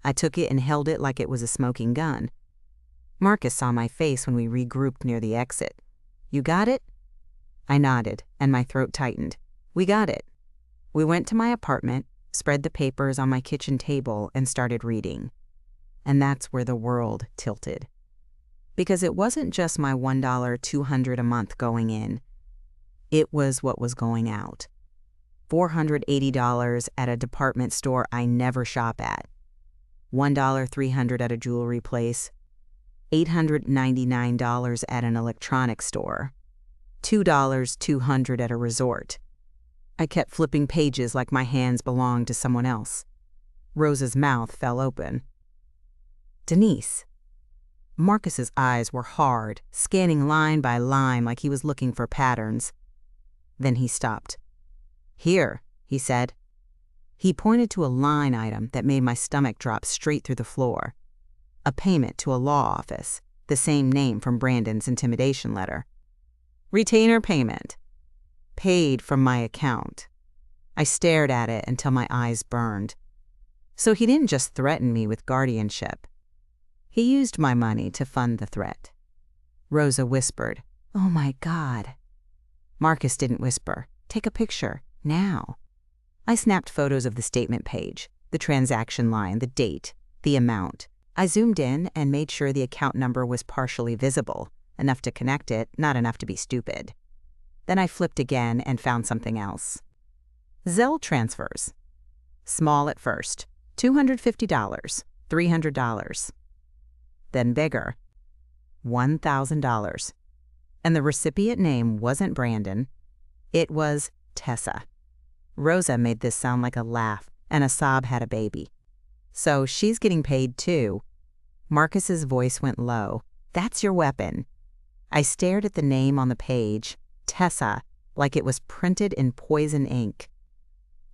Speaker 1: I took it and held it like it was a smoking gun. Marcus saw my face when we regrouped near the exit. "You got it?" I nodded, and my throat tightened. "We got it." We went to my apartment, spread the papers on my kitchen table, and started reading. And that's where the world tilted. Because it wasn't just my $1,200 a month going in. It was what was going out. $480 at a department store I never shop at. $1,300 at a jewelry place. $899 at an electronics store. $2,200 at a resort. I kept flipping pages like my hands belonged to someone else. Rosa's mouth fell open. "Denise." Marcus's eyes were hard, scanning line by line like he was looking for patterns. Then he stopped. "Here," he said. He pointed to a line item that made my stomach drop straight through the floor. A payment to a law office, the same name from Brandon's intimidation letter. "Retainer payment. Paid from my account." I stared at it until my eyes burned. So he didn't just threaten me with guardianship. He used my money to fund the threat. Rosa whispered, "Oh my God." Marcus didn't whisper. "Take a picture, now." I snapped photos of the statement page, the transaction line, the date, the amount. I zoomed in and made sure the account number was partially visible, enough to connect it, not enough to be stupid. Then I flipped again and found something else. Zelle transfers. Small at first, $250, $300. Then bigger, $1,000. And the recipient name wasn't Brandon. It was Tessa. Rosa made this sound like a laugh, and a sob had a baby. So she's getting paid too. Marcus's voice went low. That's your weapon. I stared at the name on the page, Tessa, like it was printed in poison ink.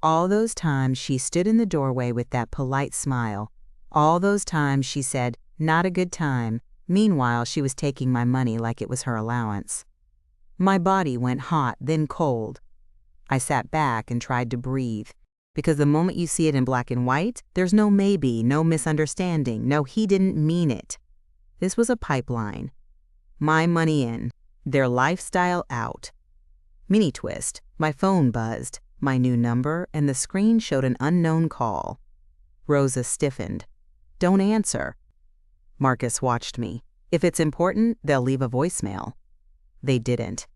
Speaker 1: All those times she stood in the doorway with that polite smile. All those times she said, "Not a good time." Meanwhile, she was taking my money like it was her allowance. My body went hot, then cold. I sat back and tried to breathe, because the moment you see it in black and white, there's no maybe, no misunderstanding, no he didn't mean it. This was a pipeline. My money in, their lifestyle out. Mini twist, my phone buzzed, my new number, and the screen showed an unknown call. Rosa stiffened. "Don't answer." Marcus watched me. If it's important, they'll leave a voicemail. They didn't.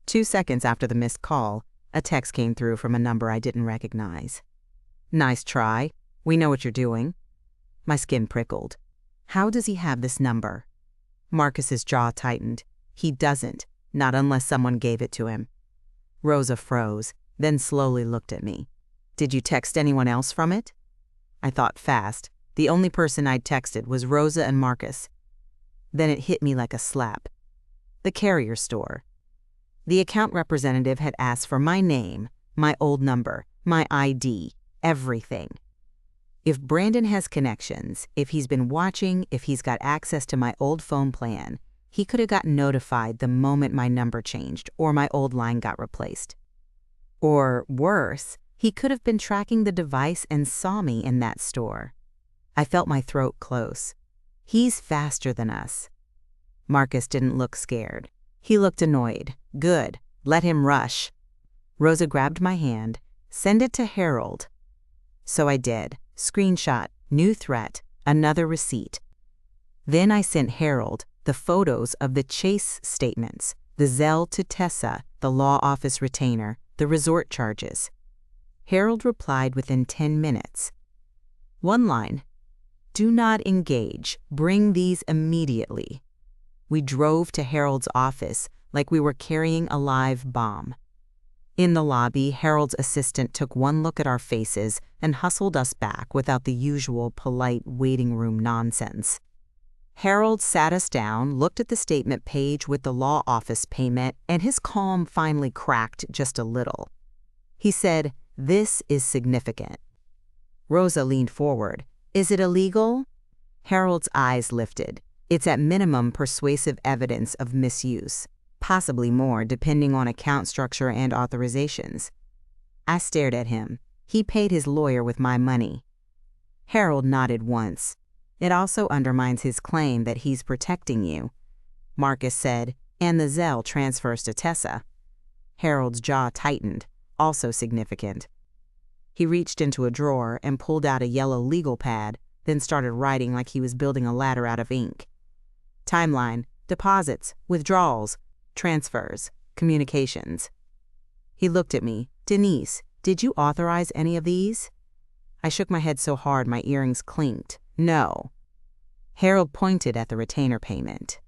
Speaker 1: 2 seconds after the missed call, a text came through from a number I didn't recognize. "Nice try. We know what you're doing." My skin prickled. How does he have this number? Marcus's jaw tightened. He doesn't, not unless someone gave it to him. Rosa froze, then slowly looked at me. "Did you text anyone else from it?" I thought fast. The only person I'd texted was Rosa and Marcus. Then it hit me like a slap. The carrier store. The account representative had asked for my name, my old number, my ID, everything. If Brandon has connections, if he's been watching, if he's got access to my old phone plan, he could have gotten notified the moment my number changed or my old line got replaced. Or worse, he could have been tracking the device and saw me in that store. I felt my throat close. He's faster than us. Marcus didn't look scared. He looked annoyed. Good. Let him rush. Rosa grabbed my hand. "Send it to Harold." So I did. Screenshot, new threat, another receipt. Then I sent Harold the photos of the Chase statements, the Zelle to Tessa, the law office retainer, the resort charges. Harold replied within 10 minutes. One line, "Do not engage. Bring these immediately." We drove to Harold's office like we were carrying a live bomb. In the lobby, Harold's assistant took one look at our faces and hustled us back without the usual polite waiting room nonsense. Harold sat us down, looked at the statement page with the law office payment, and his calm finally cracked just a little. He said, "This is significant." Rosa leaned forward. "Is it illegal?" Harold's eyes lifted. "It's at minimum persuasive evidence of misuse. Possibly more, depending on account structure and authorizations." I stared at him. He paid his lawyer with my money. Harold nodded once. "It also undermines his claim that he's protecting you." Marcus said, "And the Zelle transfers to Tessa." Harold's jaw tightened, also significant. He reached into a drawer and pulled out a yellow legal pad, then started writing like he was building a ladder out of ink. Timeline, deposits, withdrawals, transfers, communications. He looked at me. "Denise, did you authorize any of these?" I shook my head so hard my earrings clinked. "No." Harold pointed at the retainer payment.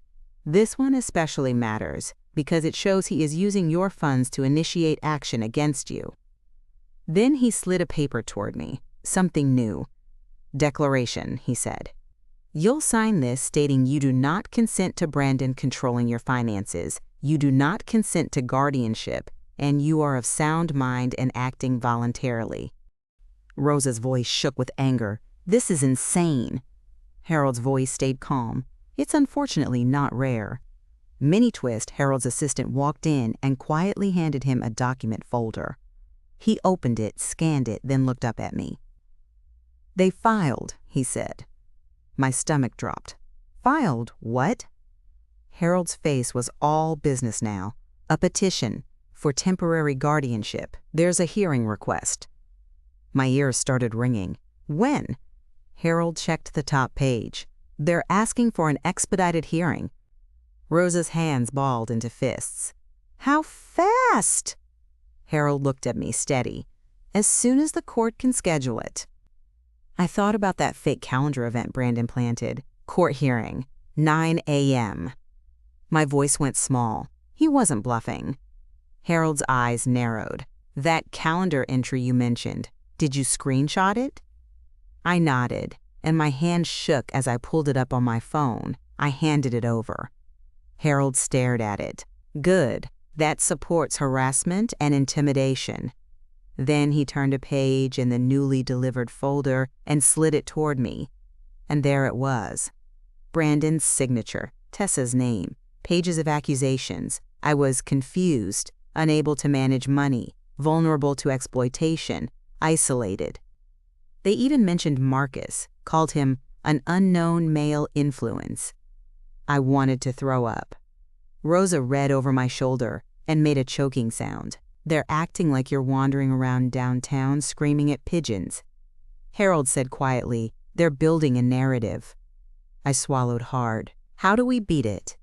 Speaker 1: "This one especially matters because it shows he is using your funds to initiate action against you." Then he slid a paper toward me, something new. "Declaration," he said. "You'll sign this stating you do not consent to Brandon controlling your finances, you do not consent to guardianship, and you are of sound mind and acting voluntarily." Rosa's voice shook with anger. "This is insane." Harold's voice stayed calm. "It's unfortunately not rare." Mini twist, Harold's assistant walked in and quietly handed him a document folder. He opened it, scanned it, then looked up at me. "They filed," he said. My stomach dropped. "Filed what?" Harold's face was all business now. "A petition for temporary guardianship. There's a hearing request." My ears started ringing. "When?" Harold checked the top page. "They're asking for an expedited hearing." Rosa's hands balled into fists. "How fast?" Harold looked at me steady. "As soon as the court can schedule it." I thought about that fake calendar event Brandon planted. Court hearing, 9 a.m. My voice went small. He wasn't bluffing. Harold's eyes narrowed. "That calendar entry you mentioned, did you screenshot it?" I nodded, and my hand shook as I pulled it up on my phone. I handed it over. Harold stared at it. Good. That supports harassment and intimidation. Then he turned a page in the newly delivered folder and slid it toward me. And there it was. Brandon's signature, Tessa's name, pages of accusations. I was confused, unable to manage money, vulnerable to exploitation, isolated. They even mentioned Marcus, called him an unknown male influence. I wanted to throw up. Rosa read over my shoulder and made a choking sound. They're acting like you're wandering around downtown screaming at pigeons. Harold said quietly, they're building a narrative. I swallowed hard. How do we beat it?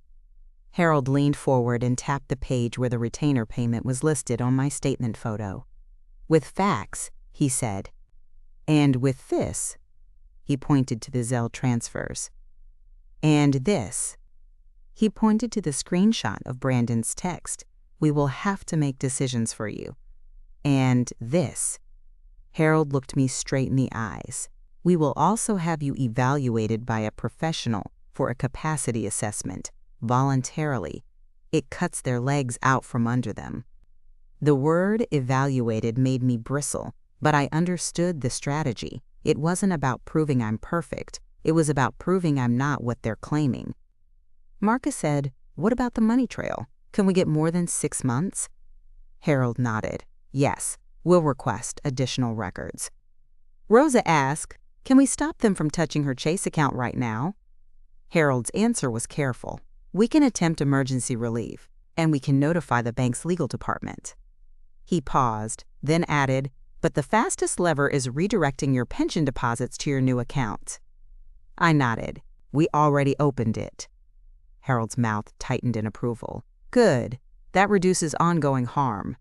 Speaker 1: Harold leaned forward and tapped the page where the retainer payment was listed on my statement photo. With facts, he said. And with this, he pointed to the Zelle transfers. And this, he pointed to the screenshot of Brandon's text. We will have to make decisions for you. And this, Harold looked me straight in the eyes. We will also have you evaluated by a professional for a capacity assessment, voluntarily. It cuts their legs out from under them. The word evaluated made me bristle, but I understood the strategy. It wasn't about proving I'm perfect. It was about proving I'm not what they're claiming. Marcus said, what about the money trail? Can we get more than 6 months? Harold nodded. Yes, we'll request additional records. Rosa asked, can we stop them from touching her Chase account right now? Harold's answer was careful. We can attempt emergency relief, and we can notify the bank's legal department. He paused, then added, but the fastest lever is redirecting your pension deposits to your new account. I nodded. We already opened it. Harold's mouth tightened in approval. Good. That reduces ongoing harm.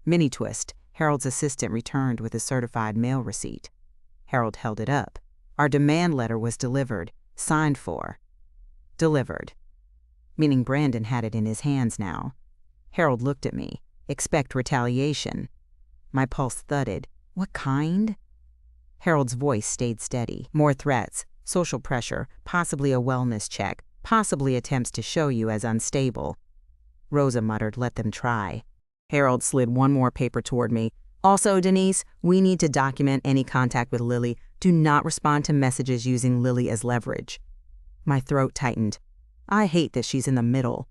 Speaker 1: Mini twist. Harold's assistant returned with a certified mail receipt. Harold held it up. Our demand letter was delivered, signed for. Delivered. Meaning Brandon had it in his hands now. Harold looked at me. Expect retaliation. My pulse thudded. What kind? Harold's voice stayed steady. More threats, social pressure, possibly a wellness check, possibly attempts to show you as unstable. Rosa muttered, let them try. Harold slid one more paper toward me. Also, Denise, we need to document any contact with Lily. Do not respond to messages using Lily as leverage. My throat tightened. I hate that she's in the middle.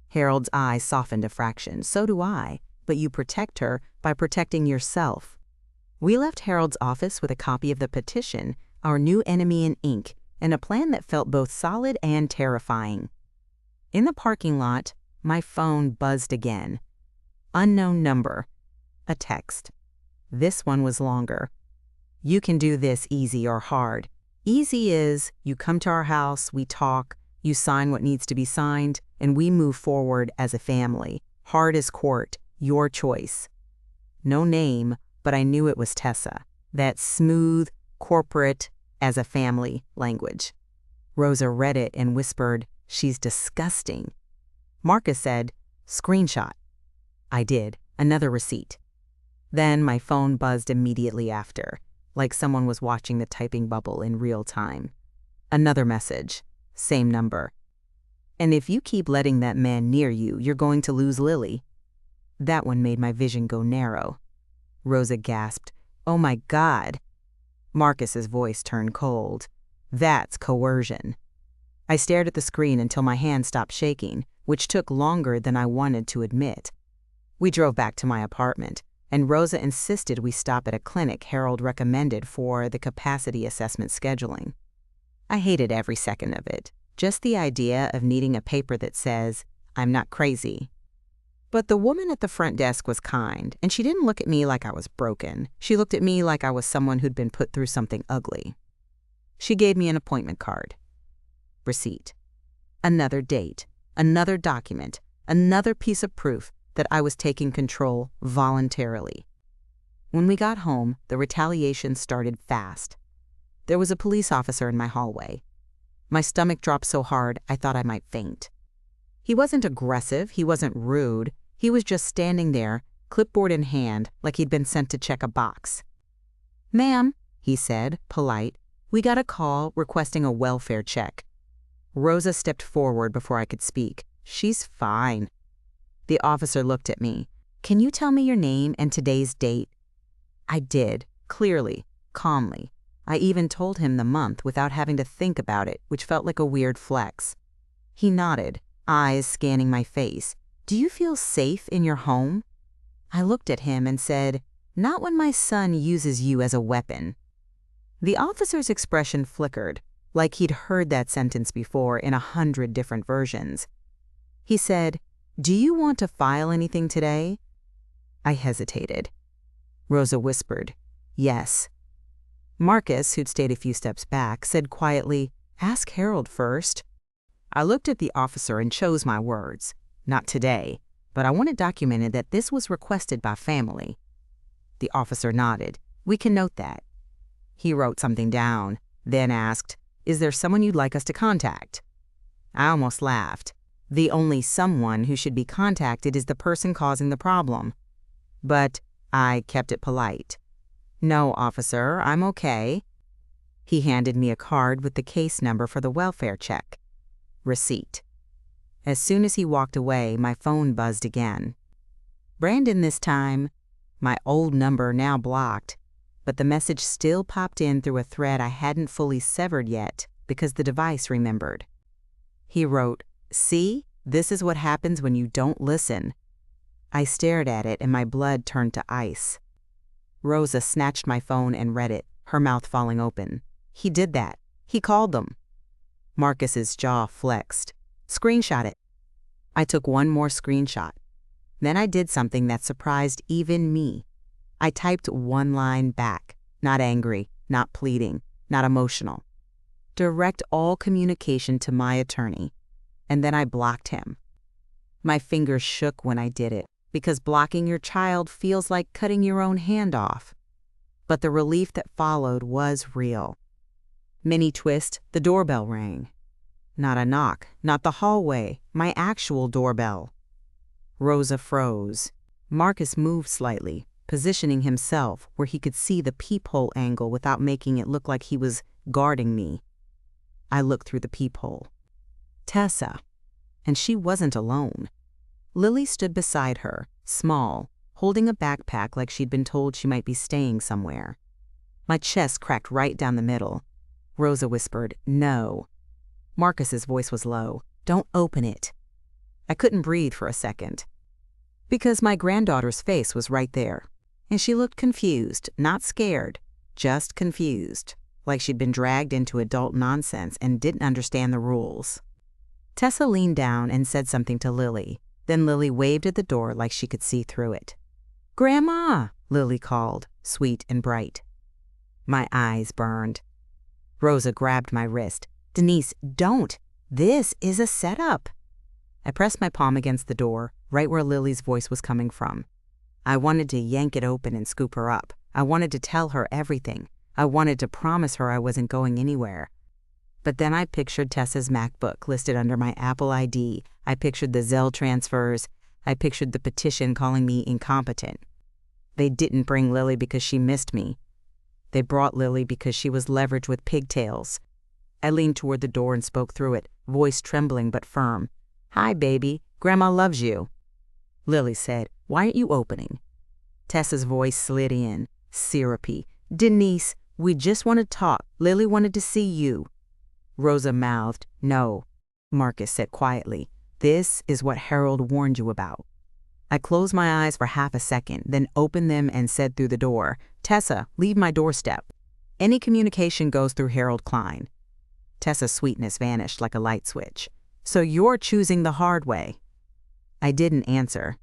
Speaker 1: Harold's eyes softened a fraction. So do I. But you protect her by protecting yourself. We left Harold's office with a copy of the petition, our new enemy in ink, and a plan that felt both solid and terrifying. In the parking lot, my phone buzzed again. Unknown number. A text. This one was longer. You can do this easy or hard. Easy is, you come to our house, we talk, you sign what needs to be signed, and we move forward as a family. Hard is court, your choice. No name, but I knew it was Tessa. That smooth, corporate, as a family language. Rosa read it and whispered, she's disgusting. Marcus said, screenshot. I did. Another receipt. Then my phone buzzed immediately after, like someone was watching the typing bubble in real time. Another message. Same number. And if you keep letting that man near you, you're going to lose Lily. That one made my vision go narrow. Rosa gasped, oh my God. Marcus's voice turned cold. That's coercion. I stared at the screen until my hand stopped shaking, which took longer than I wanted to admit. We drove back to my apartment, and Rosa insisted we stop at a clinic Harold recommended for the capacity assessment scheduling. I hated every second of it, just the idea of needing a paper that says, I'm not crazy. But the woman at the front desk was kind, and she didn't look at me like I was broken. She looked at me like I was someone who'd been put through something ugly. She gave me an appointment card. Receipt. Another date, another document, another piece of proof that I was taking control voluntarily. When we got home, the retaliation started fast. There was a police officer in my hallway. My stomach dropped so hard I thought I might faint. He wasn't aggressive, he wasn't rude. He was just standing there, clipboard in hand, like he'd been sent to check a box. Ma'am, he said, polite. "We got a call requesting a welfare check." Rosa stepped forward before I could speak. "She's fine." The officer looked at me. "Can you tell me your name and today's date?" I did, clearly, calmly. I even told him the month without having to think about it, which felt like a weird flex. He nodded, eyes scanning my face. "Do you feel safe in your home?" I looked at him and said, "Not when my son uses you as a weapon." The officer's expression flickered, like he'd heard that sentence before in 100 different versions. He said, "Do you want to file anything today?" I hesitated. Rosa whispered, "Yes." Marcus, who'd stayed a few steps back, said quietly, "Ask Harold first." I looked at the officer and chose my words. Not today, but I wanted documented that this was requested by family. The officer nodded. "We can note that." He wrote something down, then asked, "Is there someone you'd like us to contact?" I almost laughed. The only someone who should be contacted is the person causing the problem. But I kept it polite. "No, officer, I'm okay." He handed me a card with the case number for the welfare check. Receipt. As soon as he walked away, my phone buzzed again. Brandon this time. My old number now blocked, but the message still popped in through a thread I hadn't fully severed yet because the device remembered. He wrote, "See, this is what happens when you don't listen." I stared at it and my blood turned to ice. Rosa snatched my phone and read it, her mouth falling open. "He did that. He called them." Marcus's jaw flexed. "Screenshot it." I took one more screenshot. Then I did something that surprised even me. I typed one line back, not angry, not pleading, not emotional. "Direct all communication to my attorney." And then I blocked him. My fingers shook when I did it, because blocking your child feels like cutting your own hand off. But the relief that followed was real. Mini twist, the doorbell rang. Not a knock, not the hallway, my actual doorbell. Rosa froze. Marcus moved slightly, positioning himself where he could see the peephole angle without making it look like he was guarding me. I looked through the peephole. Tessa. And she wasn't alone. Lily stood beside her, small, holding a backpack like she'd been told she might be staying somewhere. My chest cracked right down the middle. Rosa whispered, "No." Marcus's voice was low. "Don't open it." I couldn't breathe for a second. Because my granddaughter's face was right there, and she looked confused, not scared, just confused, like she'd been dragged into adult nonsense and didn't understand the rules. Tessa leaned down and said something to Lily. Then Lily waved at the door like she could see through it. "Grandma," Lily called, sweet and bright. My eyes burned. Rosa grabbed my wrist. "Denise, don't. This is a setup." I pressed my palm against the door, right where Lily's voice was coming from. I wanted to yank it open and scoop her up. I wanted to tell her everything. I wanted to promise her I wasn't going anywhere. But then I pictured Tessa's MacBook listed under my Apple ID. I pictured the Zelle transfers. I pictured the petition calling me incompetent. They didn't bring Lily because she missed me. They brought Lily because she was leveraged with pigtails. I leaned toward the door and spoke through it, voice trembling but firm. "Hi, baby. Grandma loves you." Lily said, "Why aren't you opening?" Tessa's voice slid in, syrupy. "Denise, we just want to talk. Lily wanted to see you." Rosa mouthed, "No." Marcus said quietly, "This is what Harold warned you about." I closed my eyes for half a second, then opened them and said through the door, "Tessa, leave my doorstep. Any communication goes through Harold Klein." Tessa's sweetness vanished like a light switch. "So you're choosing the hard way." I didn't answer.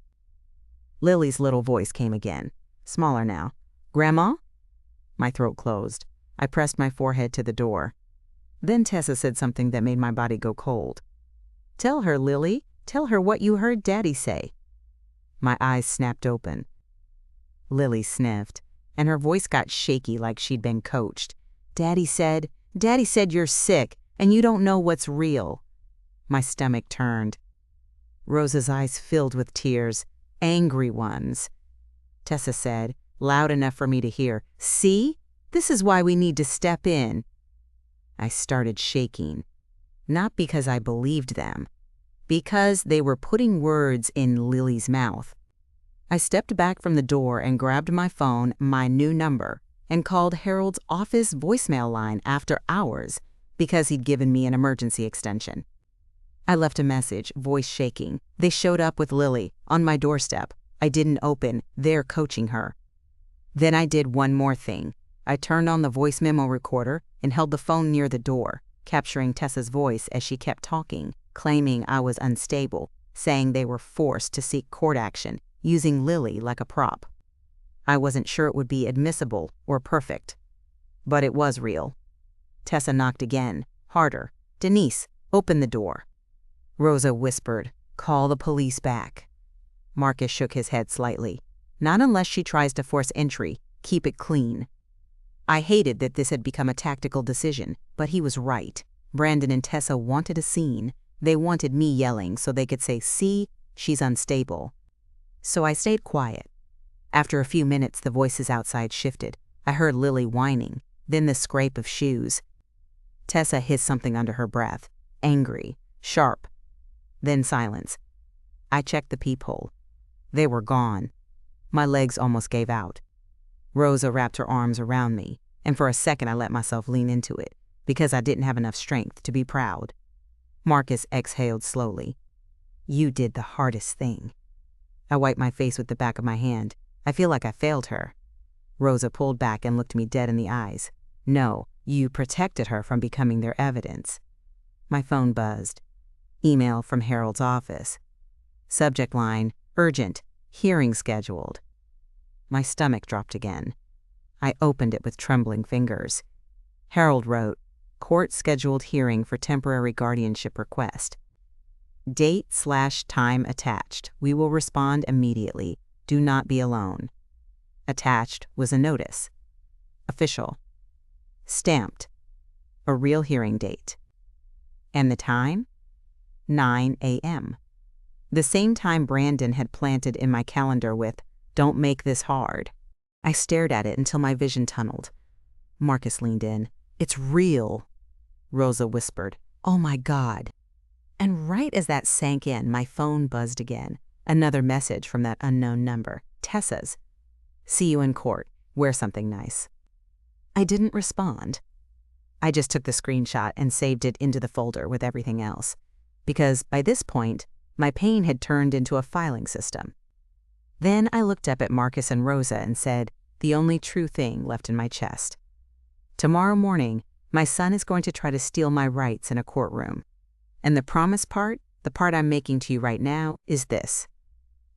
Speaker 1: Lily's little voice came again, smaller now. "Grandma?" My throat closed. I pressed my forehead to the door. Then Tessa said something that made my body go cold. "Tell her, Lily. Tell her what you heard Daddy say." My eyes snapped open. Lily sniffed, and her voice got shaky like she'd been coached. Daddy said you're sick, and you don't know what's real." My stomach turned. Rosa's eyes filled with tears, angry ones. Tessa said, loud enough for me to hear, "See? This is why we need to step in. I started shaking, not because I believed them, because they were putting words in Lily's mouth. I stepped back from the door and grabbed my phone, my new number, and called Harold's office voicemail line after hours because he'd given me an emergency extension. I left a message, voice shaking. They showed up with Lily on my doorstep. I didn't open. They're coaching her. Then I did one more thing. I turned on the voice memo recorder and held the phone near the door, capturing Tessa's voice as she kept talking, claiming I was unstable, saying they were forced to seek court action, using Lily like a prop. I wasn't sure it would be admissible or perfect, but it was real. Tessa knocked again, harder. "Denise, open the door." Rosa whispered, "Call the police back." Marcus shook his head slightly. "Not unless she tries to force entry. Keep it clean." I hated that this had become a tactical decision, but he was right. Brandon and Tessa wanted a scene. They wanted me yelling so they could say, "See, she's unstable." So I stayed quiet. After a few minutes, the voices outside shifted. I heard Lily whining, then the scrape of shoes. Tessa hissed something under her breath, angry, sharp. Then silence. I checked the peephole. They were gone. My legs almost gave out. Rosa wrapped her arms around me, and for a second I let myself lean into it, because I didn't have enough strength to be proud. Marcus exhaled slowly. "You did the hardest thing." I wiped my face with the back of my hand. I feel like I failed her. Rosa pulled back and looked me dead in the eyes. "No, you protected her from becoming their evidence." My phone buzzed. Email from Harold's office. Subject line, "Urgent, hearing scheduled." My stomach dropped again. I opened it with trembling fingers. Harold wrote, "Court-scheduled hearing for temporary guardianship request. Date/time attached. We will respond immediately. Do not be alone." Attached was a notice. Official. Stamped. A real hearing date. And the time? 9 a.m. The same time Brandon had planted in my calendar with, "Don't make this hard." I stared at it until my vision tunneled. Marcus leaned in. "It's real," Rosa whispered. "Oh my God." And right as that sank in, my phone buzzed again. Another message from that unknown number, Tessa's. "See you in court. Wear something nice." I didn't respond. I just took the screenshot and saved it into the folder with everything else, because by this point, my pain had turned into a filing system. Then I looked up at Marcus and Rosa and said, the only true thing left in my chest. Tomorrow morning, my son is going to try to steal my rights in a courtroom. And the promise part, the part I'm making to you right now, is this.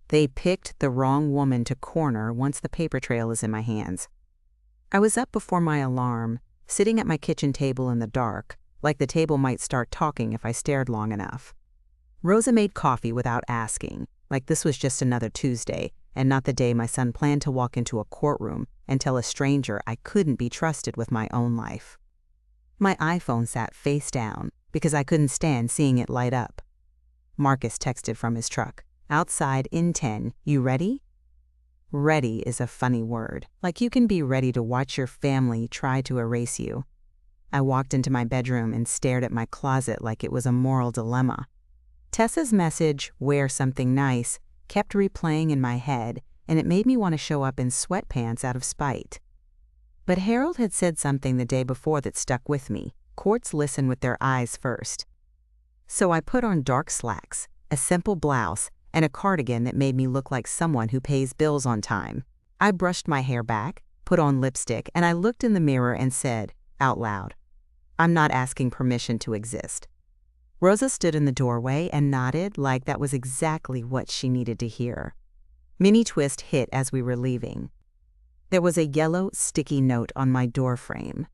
Speaker 1: They picked the wrong woman to corner once the paper trail is in my hands. I was up before my alarm, sitting at my kitchen table in the dark, like the table might start talking if I stared long enough. Rosa made coffee without asking, like this was just another Tuesday, and not the day my son planned to walk into a courtroom and tell a stranger I couldn't be trusted with my own life. My iPhone sat face down because I couldn't stand seeing it light up. Marcus texted from his truck. "Outside in 10, you ready?" Ready is a funny word, like you can be ready to watch your family try to erase you. I walked into my bedroom and stared at my closet like it was a moral dilemma. Tessa's message, "Wear something nice," kept replaying in my head, and it made me want to show up in sweatpants out of spite. But Harold had said something the day before that stuck with me. Courts listen with their eyes first. So I put on dark slacks, a simple blouse, and a cardigan that made me look like someone who pays bills on time. I brushed my hair back, put on lipstick, and I looked in the mirror and said, out loud, "I'm not asking permission to exist." Rosa stood in the doorway and nodded like that was exactly what she needed to hear. Mini Twist hit as we were leaving. There was a yellow, sticky note on my door frame.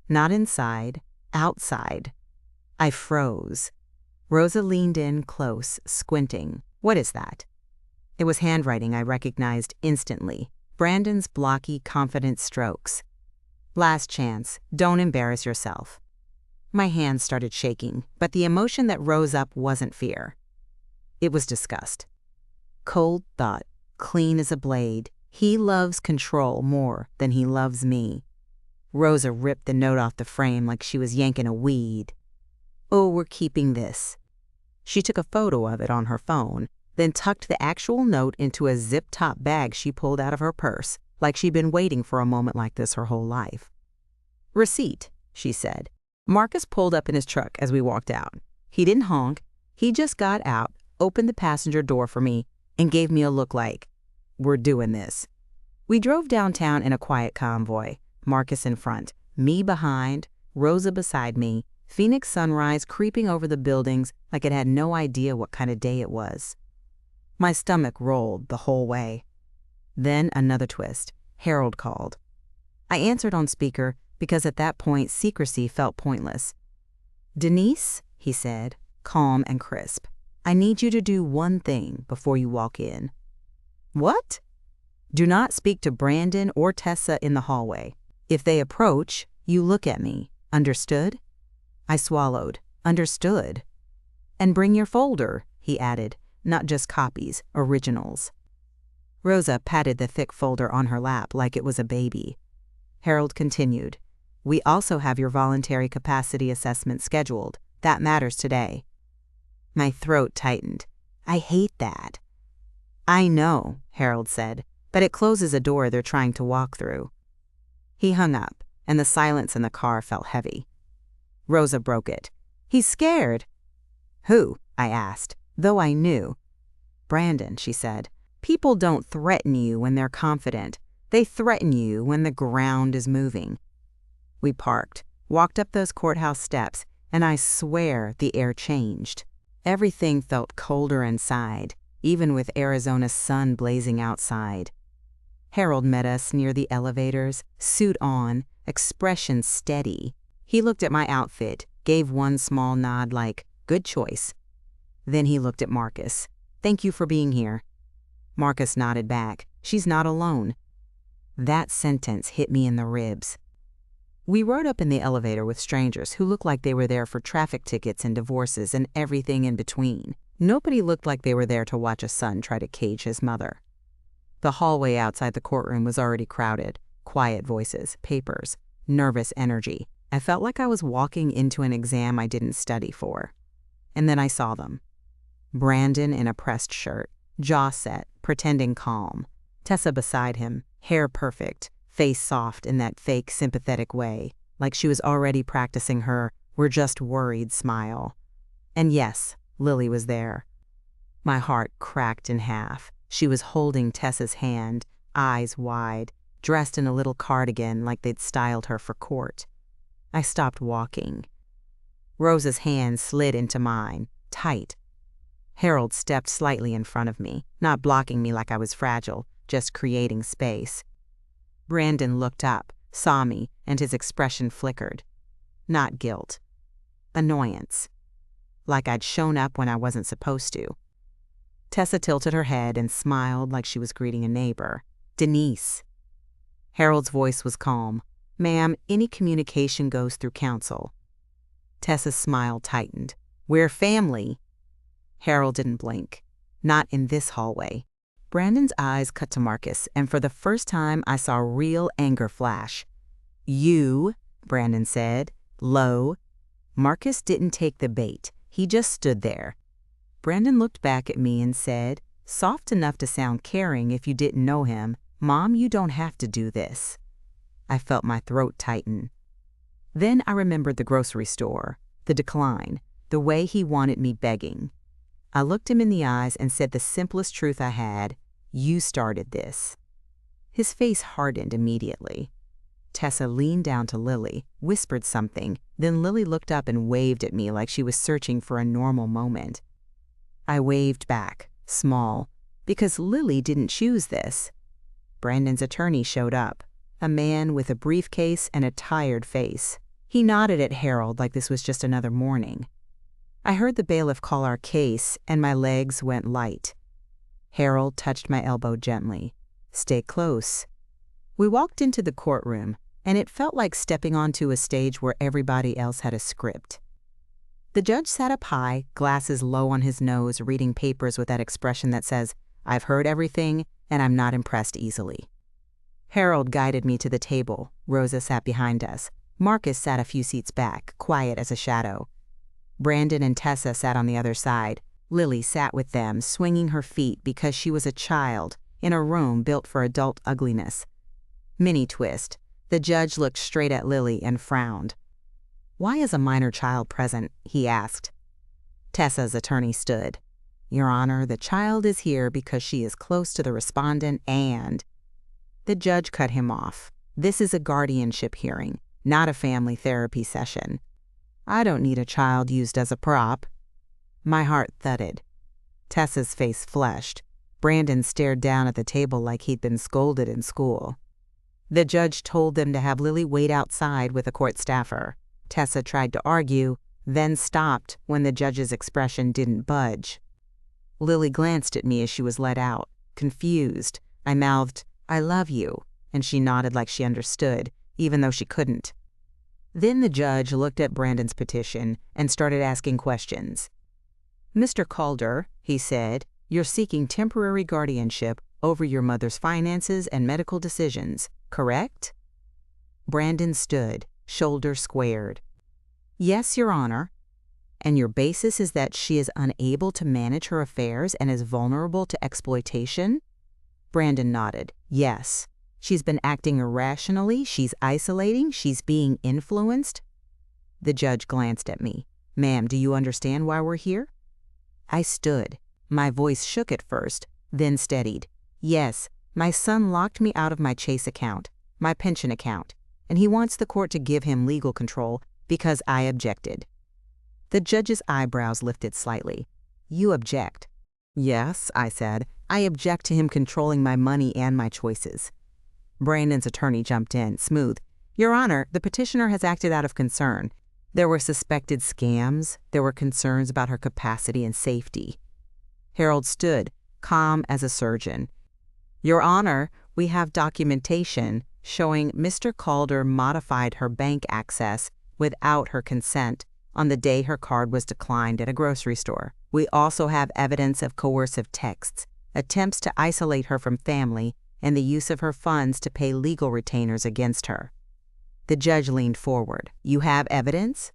Speaker 1: Not inside, outside. I froze. Rosa leaned in close, squinting. "What is that?" It was handwriting I recognized instantly. Brandon's blocky, confident strokes. "Last chance. Don't embarrass yourself." My hands started shaking, but the emotion that rose up wasn't fear. It was disgust. Cold thought, clean as a blade. He loves control more than he loves me. Rosa ripped the note off the frame like she was yanking a weed. "Oh, we're keeping this." She took a photo of it on her phone, then tucked the actual note into a zip-top bag she pulled out of her purse, like she'd been waiting for a moment like this her whole life. "Receipt," she said. Marcus pulled up in his truck as we walked out. He didn't honk. He just got out, opened the passenger door for me, and gave me a look like, "We're doing this." We drove downtown in a quiet convoy, Marcus in front, me behind, Rosa beside me, Phoenix sunrise creeping over the buildings like it had no idea what kind of day it was. My stomach rolled the whole way. Then another twist. Harold called. I answered on speaker because at that point secrecy felt pointless. "Denise," he said, calm and crisp, "I need you to do one thing before you walk in." "What?" "Do not speak to Brandon or Tessa in the hallway. If they approach, you look at me. Understood?" I swallowed. "Understood." "And bring your folder," he added, "not just copies, originals." Rosa patted the thick folder on her lap like it was a baby. Harold continued, "We also have your voluntary capacity assessment scheduled. That matters today." My throat tightened. "I hate that." "I know," Harold said, "but it closes a door they're trying to walk through." He hung up, and the silence in the car felt heavy. Rosa broke it. "He's scared." "Who?" I asked, though I knew. "Brandon," she said. "People don't threaten you when they're confident. They threaten you when the ground is moving." We parked, walked up those courthouse steps, and I swear the air changed. Everything felt colder inside, even with Arizona's sun blazing outside. Harold met us near the elevators, suit on, expression steady. He looked at my outfit, gave one small nod like, "Good choice." Then he looked at Marcus. "Thank you for being here." Marcus nodded back. "She's not alone." That sentence hit me in the ribs. We rode up in the elevator with strangers who looked like they were there for traffic tickets and divorces and everything in between. Nobody looked like they were there to watch a son try to cage his mother. The hallway outside the courtroom was already crowded. Quiet voices, papers, nervous energy. I felt like I was walking into an exam I didn't study for. And then I saw them. Brandon in a pressed shirt, jaw set, pretending calm. Tessa beside him, hair perfect, face soft in that fake sympathetic way, like she was already practicing her "we're just worried" smile. And yes, Lily was there. My heart cracked in half. She was holding Tessa's hand, eyes wide, dressed in a little cardigan like they'd styled her for court. I stopped walking. Rosa's hand slid into mine, tight. Harold stepped slightly in front of me, not blocking me like I was fragile, just creating space. Brandon looked up, saw me, and his expression flickered. Not guilt. Annoyance. Like I'd shown up when I wasn't supposed to. Tessa tilted her head and smiled like she was greeting a neighbor. "Denise." Harold's voice was calm. "Ma'am, any communication goes through counsel." Tessa's smile tightened. "We're family." Harold didn't blink. Not in this hallway. Brandon's eyes cut to Marcus, and for the first time I saw real anger flash. "You," Brandon said, low. Marcus didn't take the bait. He just stood there. Brandon looked back at me and said, soft enough to sound caring if you didn't know him, "Mom, you don't have to do this." I felt my throat tighten. Then I remembered the grocery store, the decline, the way he wanted me begging. I looked him in the eyes and said the simplest truth I had, "You started this." His face hardened immediately. Tessa leaned down to Lily, whispered something, then Lily looked up and waved at me like she was searching for a normal moment. I waved back, small, because Lily didn't choose this. Brandon's attorney showed up, a man with a briefcase and a tired face. He nodded at Harold like this was just another morning. I heard the bailiff call our case, and my legs went light. Harold touched my elbow gently. "Stay close." We walked into the courtroom, and it felt like stepping onto a stage where everybody else had a script. The judge sat up high, glasses low on his nose, reading papers with that expression that says, "I've heard everything, and I'm not impressed easily." Harold guided me to the table, Rosa sat behind us. Marcus sat a few seats back, quiet as a shadow. Brandon and Tessa sat on the other side. Lily sat with them, swinging her feet because she was a child in a room built for adult ugliness. Mini twist. The judge looked straight at Lily and frowned. "Why is a minor child present?" he asked. Tessa's attorney stood. "Your Honor, the child is here because she is close to the respondent and—" The judge cut him off. "This is a guardianship hearing, not a family therapy session. I don't need a child used as a prop." My heart thudded. Tessa's face flushed. Brandon stared down at the table like he'd been scolded in school. The judge told them to have Lily wait outside with a court staffer. Tessa tried to argue, then stopped when the judge's expression didn't budge. Lily glanced at me as she was let out, confused. I mouthed, "I love you," and she nodded like she understood, even though she couldn't. Then the judge looked at Brandon's petition and started asking questions. "Mr. Calder," he said, "you're seeking temporary guardianship over your mother's finances and medical decisions, correct?" Brandon stood, shoulders squared. "Yes, Your Honor." "And your basis is that she is unable to manage her affairs and is vulnerable to exploitation?" Brandon nodded. "Yes. She's been acting irrationally, she's isolating, she's being influenced." The judge glanced at me. "Ma'am, do you understand why we're here?" I stood. My voice shook at first, then steadied. "Yes, my son locked me out of my Chase account, my pension account, and he wants the court to give him legal control because I objected." The judge's eyebrows lifted slightly. "You object?" "Yes," I said. "I object to him controlling my money and my choices." Brandon's attorney jumped in, smooth. "Your Honor, the petitioner has acted out of concern. There were suspected scams. There were concerns about her capacity and safety." Harold stood, calm as a surgeon. "Your Honor, we have documentation showing Mr. Calder modified her bank access without her consent on the day her card was declined at a grocery store. We also have evidence of coercive texts, attempts to isolate her from family, and the use of her funds to pay legal retainers against her." The judge leaned forward. "You have evidence?"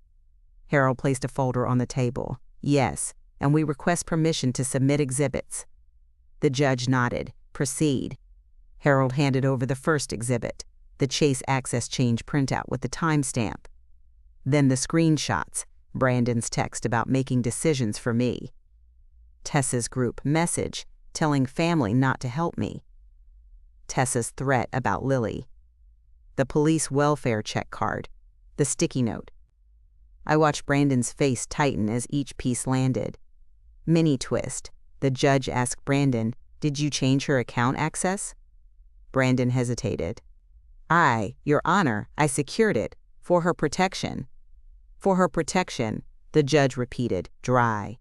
Speaker 1: Harold placed a folder on the table. "Yes, and we request permission to submit exhibits." The judge nodded. "Proceed." Harold handed over the first exhibit, the Chase Access Change printout with the timestamp. Then the screenshots, Brandon's text about making decisions for me. Tessa's group message, telling family not to help me. Tessa's threat about Lily. The police welfare check card. The sticky note. I watched Brandon's face tighten as each piece landed. Mini twist. The judge asked Brandon, "Did you change her account access?" Brandon hesitated. Your Honor, I secured it. For her protection." "For her protection," the judge repeated, dry.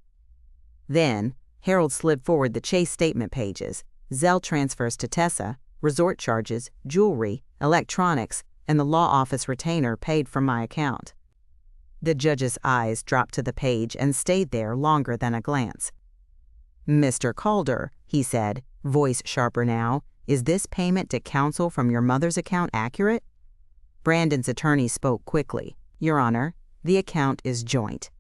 Speaker 1: Then, Harold slid forward the Chase statement pages, Zelle transfers to Tessa, resort charges, jewelry, electronics, and the law office retainer paid from my account. The judge's eyes dropped to the page and stayed there longer than a glance. "Mr. Calder," he said, voice sharper now, "is this payment to counsel from your mother's account accurate?" Brandon's attorney spoke quickly. "Your Honor, the account is joint."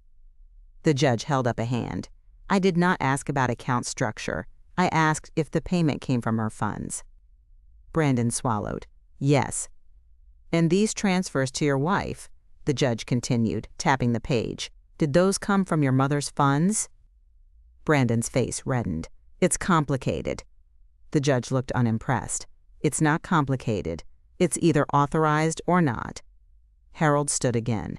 Speaker 1: The judge held up a hand. "I did not ask about account structure. I asked if the payment came from her funds." Brandon swallowed. "Yes." "And these transfers to your wife," the judge continued, tapping the page, "did those come from your mother's funds?" Brandon's face reddened. "It's complicated." The judge looked unimpressed. "It's not complicated. It's either authorized or not." Harold stood again.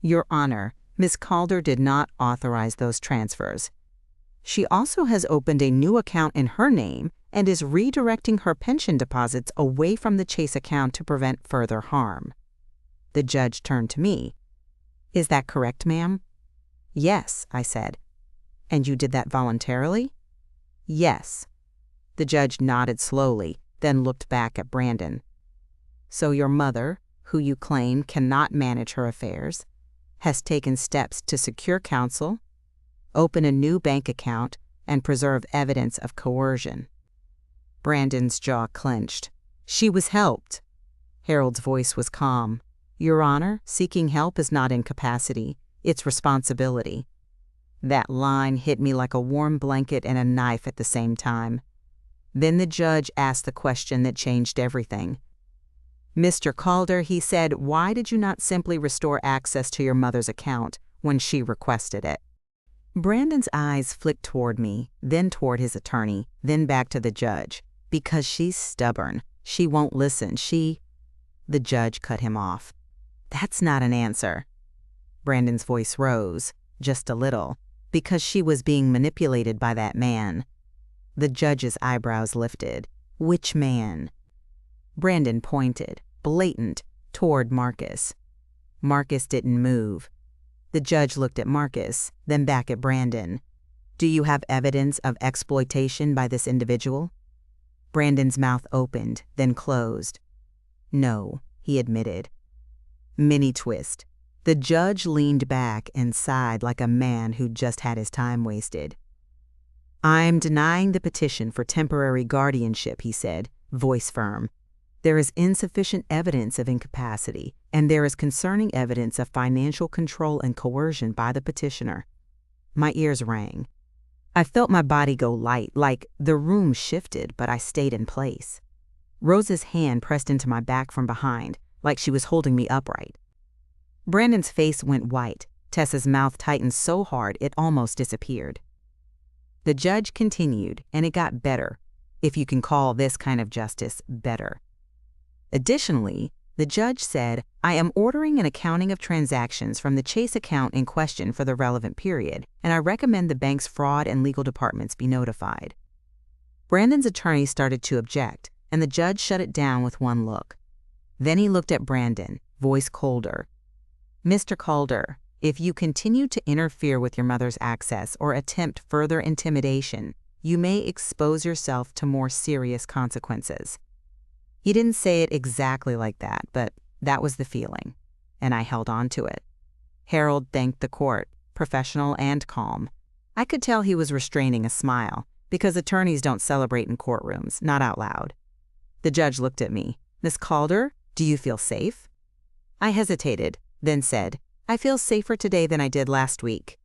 Speaker 1: "Your Honor, Ms. Calder did not authorize those transfers. She also has opened a new account in her name and is redirecting her pension deposits away from the Chase account to prevent further harm." The judge turned to me. "Is that correct, ma'am?" "Yes," I said. "And you did that voluntarily?" "Yes." The judge nodded slowly, then looked back at Brandon. "So your mother, who you claim cannot manage her affairs, has taken steps to secure counsel, open a new bank account, and preserve evidence of coercion." Brandon's jaw clenched. "She was helped." Harold's voice was calm. Your Honor, seeking help is not incapacity. It's responsibility. That line hit me like a warm blanket and a knife at the same time. Then the judge asked the question that changed everything. Mr. Calder, he said, why did you not simply restore access to your mother's account when she requested it? Brandon's eyes flicked toward me, then toward his attorney, then back to the judge. Because she's stubborn. She won't listen. The judge cut him off. That's not an answer. Brandon's voice rose, just a little, because she was being manipulated by that man. The judge's eyebrows lifted. Which man? Brandon pointed, blatant, toward Marcus. Marcus didn't move. The judge looked at Marcus, then back at Brandon. Do you have evidence of exploitation by this individual? Brandon's mouth opened, then closed. No, he admitted. Mini twist. The judge leaned back and sighed like a man who'd just had his time wasted. I'm denying the petition for temporary guardianship, he said, voice firm. There is insufficient evidence of incapacity, and there is concerning evidence of financial control and coercion by the petitioner. My ears rang. I felt my body go light, like the room shifted, but I stayed in place. Rose's hand pressed into my back from behind, like she was holding me upright. Brandon's face went white. Tessa's mouth tightened so hard it almost disappeared. The judge continued, and it got better, if you can call this kind of justice better. Additionally, the judge said, I am ordering an accounting of transactions from the Chase account in question for the relevant period, and I recommend the bank's fraud and legal departments be notified. Brandon's attorney started to object, and the judge shut it down with one look. Then he looked at Brandon, voice colder. Mr. Calder, if you continue to interfere with your mother's access or attempt further intimidation, you may expose yourself to more serious consequences. He didn't say it exactly like that, but that was the feeling, and I held on to it. Harold thanked the court, professional and calm. I could tell he was restraining a smile, because attorneys don't celebrate in courtrooms, not out loud. The judge looked at me. Miss Calder, do you feel safe? I hesitated, then said, I feel safer today than I did last week.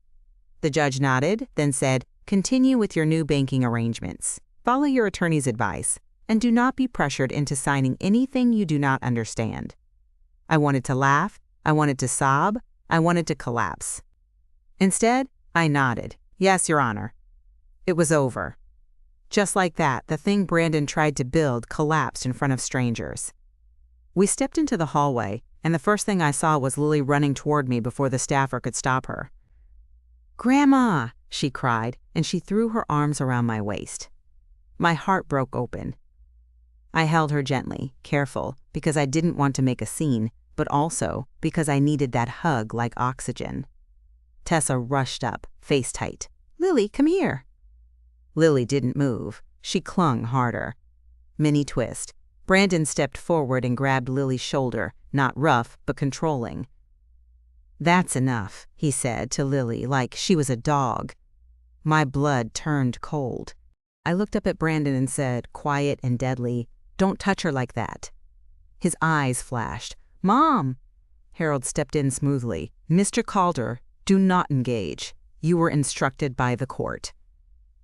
Speaker 1: The judge nodded, then said, continue with your new banking arrangements. Follow your attorney's advice, and do not be pressured into signing anything you do not understand. I wanted to laugh, I wanted to sob, I wanted to collapse. Instead, I nodded. Yes, Your Honor. It was over. Just like that, the thing Brandon tried to build collapsed in front of strangers. We stepped into the hallway, and the first thing I saw was Lily running toward me before the staffer could stop her. Grandma, she cried, and she threw her arms around my waist. My heart broke open. I held her gently, careful, because I didn't want to make a scene, but also because I needed that hug like oxygen. Tessa rushed up, face tight. Lily, come here. Lily didn't move. She clung harder. Mini twist. Brandon stepped forward and grabbed Lily's shoulder, not rough, but controlling. That's enough, he said to Lily like she was a dog. My blood turned cold. I looked up at Brandon and said, quiet and deadly, don't touch her like that. His eyes flashed. Mom! Harold stepped in smoothly. Mr. Calder, do not engage. You were instructed by the court.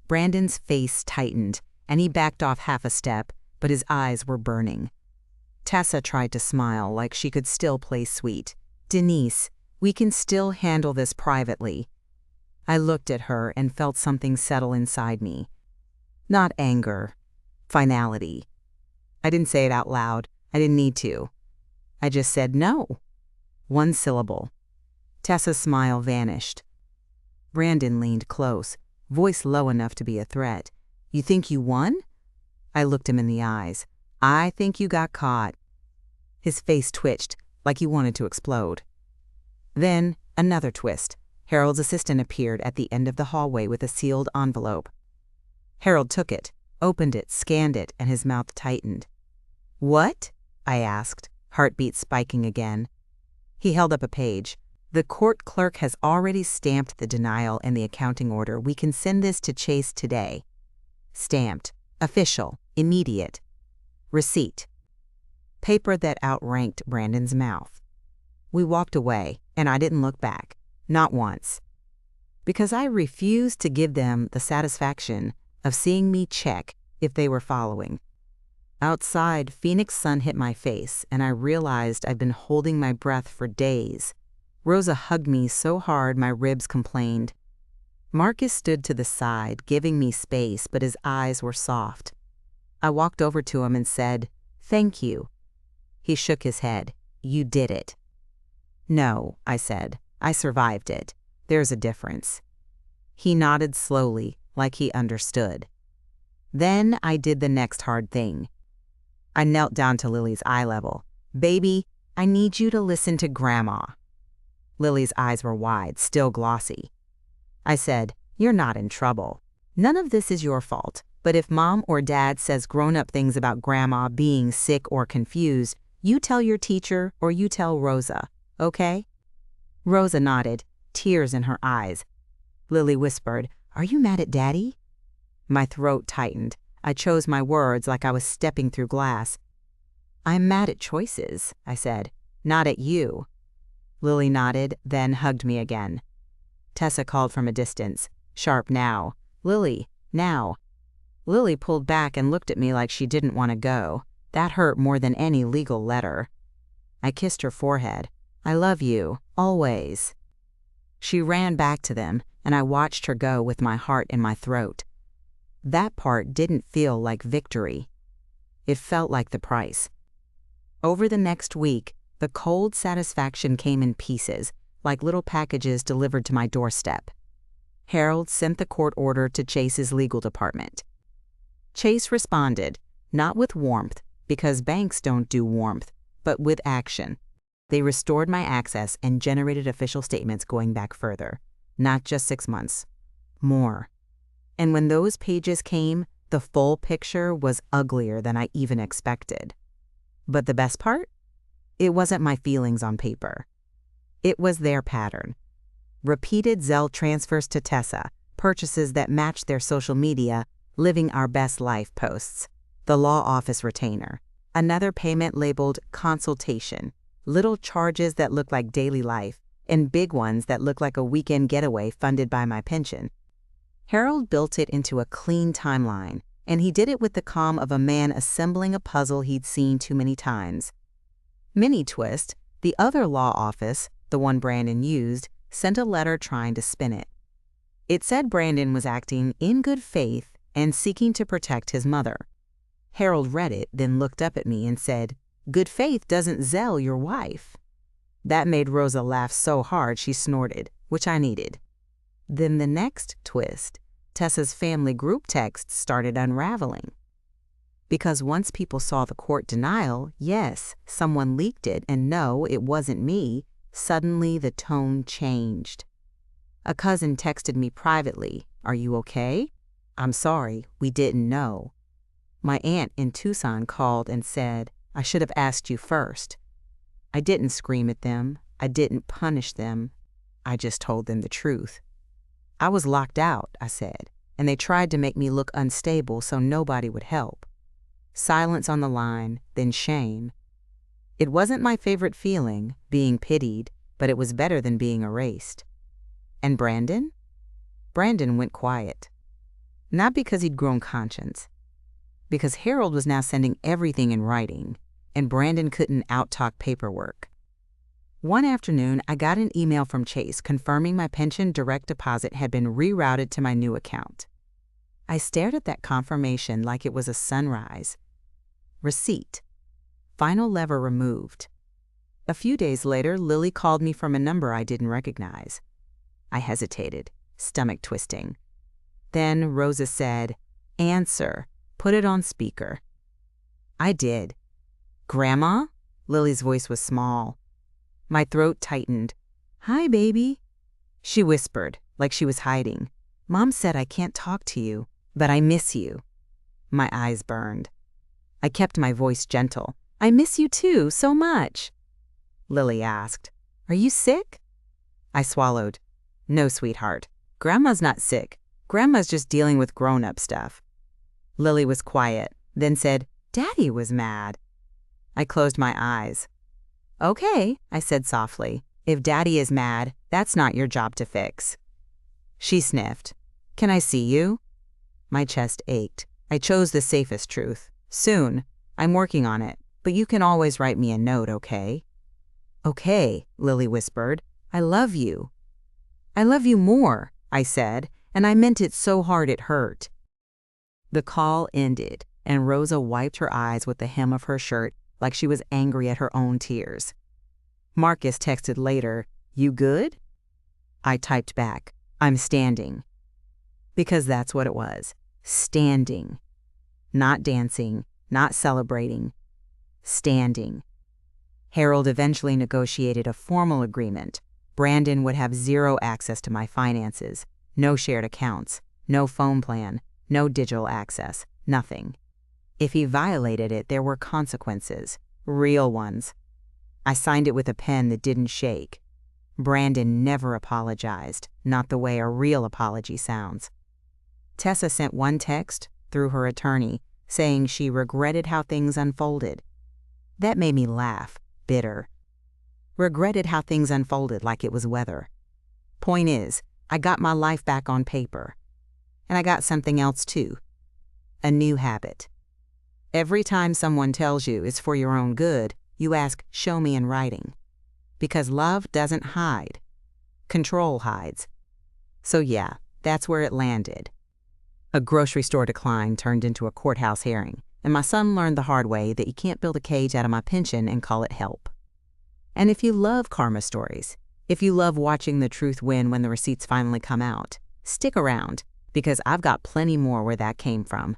Speaker 1: Brandon's face tightened, and he backed off half a step, but his eyes were burning. Tessa tried to smile like she could still play sweet. Denise, we can still handle this privately. I looked at her and felt something settle inside me. Not anger, finality. I didn't say it out loud. I didn't need to. I just said no. One syllable. Tessa's smile vanished. Brandon leaned close, voice low enough to be a threat. You think you won? I looked him in the eyes. I think you got caught. His face twitched, like he wanted to explode. Then, another twist. Harold's assistant appeared at the end of the hallway with a sealed envelope. Harold took it, opened it, scanned it, and his mouth tightened. What? I asked, heartbeat spiking again. He held up a page. The court clerk has already stamped the denial and the accounting order. We can send this to Chase today. Stamped. Official. Immediate. Receipt. paper that outranked Brandon's mouth. We walked away, and I didn't look back, not once, because I refused to give them the satisfaction of seeing me check if they were following. Outside, Phoenix sun hit my face, and I realized I'd been holding my breath for days. Rosa hugged me so hard my ribs complained. Marcus stood to the side, giving me space, but his eyes were soft. I walked over to him and said, "Thank you." He shook his head. "You did it." "No," I said. "I survived it. There's a difference." He nodded slowly, like he understood. Then I did the next hard thing. I knelt down to Lily's eye level. "Baby, I need you to listen to Grandma." Lily's eyes were wide, still glossy. I said, "You're not in trouble. None of this is your fault, but if Mom or Dad says grown-up things about Grandma being sick or confused, you tell your teacher or you tell Rosa, okay?" Rosa nodded, tears in her eyes. Lily whispered, "Are you mad at Daddy?" My throat tightened. I chose my words like I was stepping through glass. "I'm mad at choices," I said, "not at you." Lily nodded, then hugged me again. Tessa called from a distance, sharp now. "Lily, now." Lily pulled back and looked at me like she didn't want to go. That hurt more than any legal letter. I kissed her forehead. "I love you, always." She ran back to them, and I watched her go with my heart in my throat. That part didn't feel like victory. It felt like the price. Over the next week, the cold satisfaction came in pieces, like little packages delivered to my doorstep. Harold sent the court order to Chase's legal department. Chase responded, not with warmth, because banks don't do warmth, but with action. They restored my access and generated official statements going back further, not just 6 months, more. And when those pages came, the full picture was uglier than I even expected. But the best part? It wasn't my feelings on paper. It was their pattern. Repeated Zelle transfers to Tessa, purchases that matched their social media, living our best life posts, the law office retainer, another payment labeled consultation, little charges that look like daily life, and big ones that look like a weekend getaway funded by my pension. Harold built it into a clean timeline, and he did it with the calm of a man assembling a puzzle he'd seen too many times. Mini twist, the other law office, the one Brandon used, sent a letter trying to spin it. It said Brandon was acting in good faith and seeking to protect his mother. Harold read it, then looked up at me and said, "Good faith doesn't Zelle your wife." That made Rosa laugh so hard she snorted, which I needed. Then the next twist, Tessa's family group text started unraveling. Because once people saw the court denial, yes, someone leaked it, and no, it wasn't me, suddenly the tone changed. A cousin texted me privately, "Are you okay?" "I'm sorry, we didn't know." My aunt in Tucson called and said, "I should have asked you first." I didn't scream at them. I didn't punish them. I just told them the truth. "I was locked out," I said, "and they tried to make me look unstable so nobody would help." Silence on the line, then shame. It wasn't my favorite feeling, being pitied, but it was better than being erased. And Brandon? Brandon went quiet. Not because he'd grown conscience. Because Harold was now sending everything in writing, and Brandon couldn't out-talk paperwork. One afternoon, I got an email from Chase confirming my pension direct deposit had been rerouted to my new account. I stared at that confirmation like it was a sunrise. Receipt. Final lever removed. A few days later, Lily called me from a number I didn't recognize. I hesitated, stomach twisting. Then Rosa said, "Answer. Put it on speaker." I did. "Grandma?" Lily's voice was small. My throat tightened. "Hi, baby." She whispered, like she was hiding. "Mom said I can't talk to you, but I miss you." My eyes burned. I kept my voice gentle. "I miss you too, so much." Lily asked, "Are you sick?" I swallowed. "No, sweetheart. Grandma's not sick. Grandma's just dealing with grown-up stuff." Lily was quiet, then said, "Daddy was mad." I closed my eyes. Okay, I said softly. If Daddy is mad, that's not your job to fix. She sniffed. Can I see you? My chest ached. I chose the safest truth. Soon. I'm working on it, but you can always write me a note, okay? Okay, Lily whispered. I love you. I love you more, I said, and I meant it so hard it hurt. The call ended, and Rosa wiped her eyes with the hem of her shirt like she was angry at her own tears. Marcus texted later, "You good?" I typed back, "I'm standing." Because that's what it was. Standing. Not dancing, not celebrating. Standing. Harold eventually negotiated a formal agreement. Brandon would have zero access to my finances, no shared accounts, no phone plan, no digital access, nothing. If he violated it, there were consequences, real ones. I signed it with a pen that didn't shake. Brandon never apologized, not the way a real apology sounds. Tessa sent one text, through her attorney, saying she regretted how things unfolded. That made me laugh, bitter. Regretted how things unfolded like it was weather. Point is, I got my life back on paper. And I got something else too. A new habit. Every time someone tells you it's for your own good, you ask, show me in writing. Because love doesn't hide. Control hides. So yeah, that's where it landed. A grocery store decline turned into a courthouse hearing, and my son learned the hard way that you can't build a cage out of my pension and call it help. And if you love karma stories, if you love watching the truth win when the receipts finally come out, stick around, because I've got plenty more where that came from.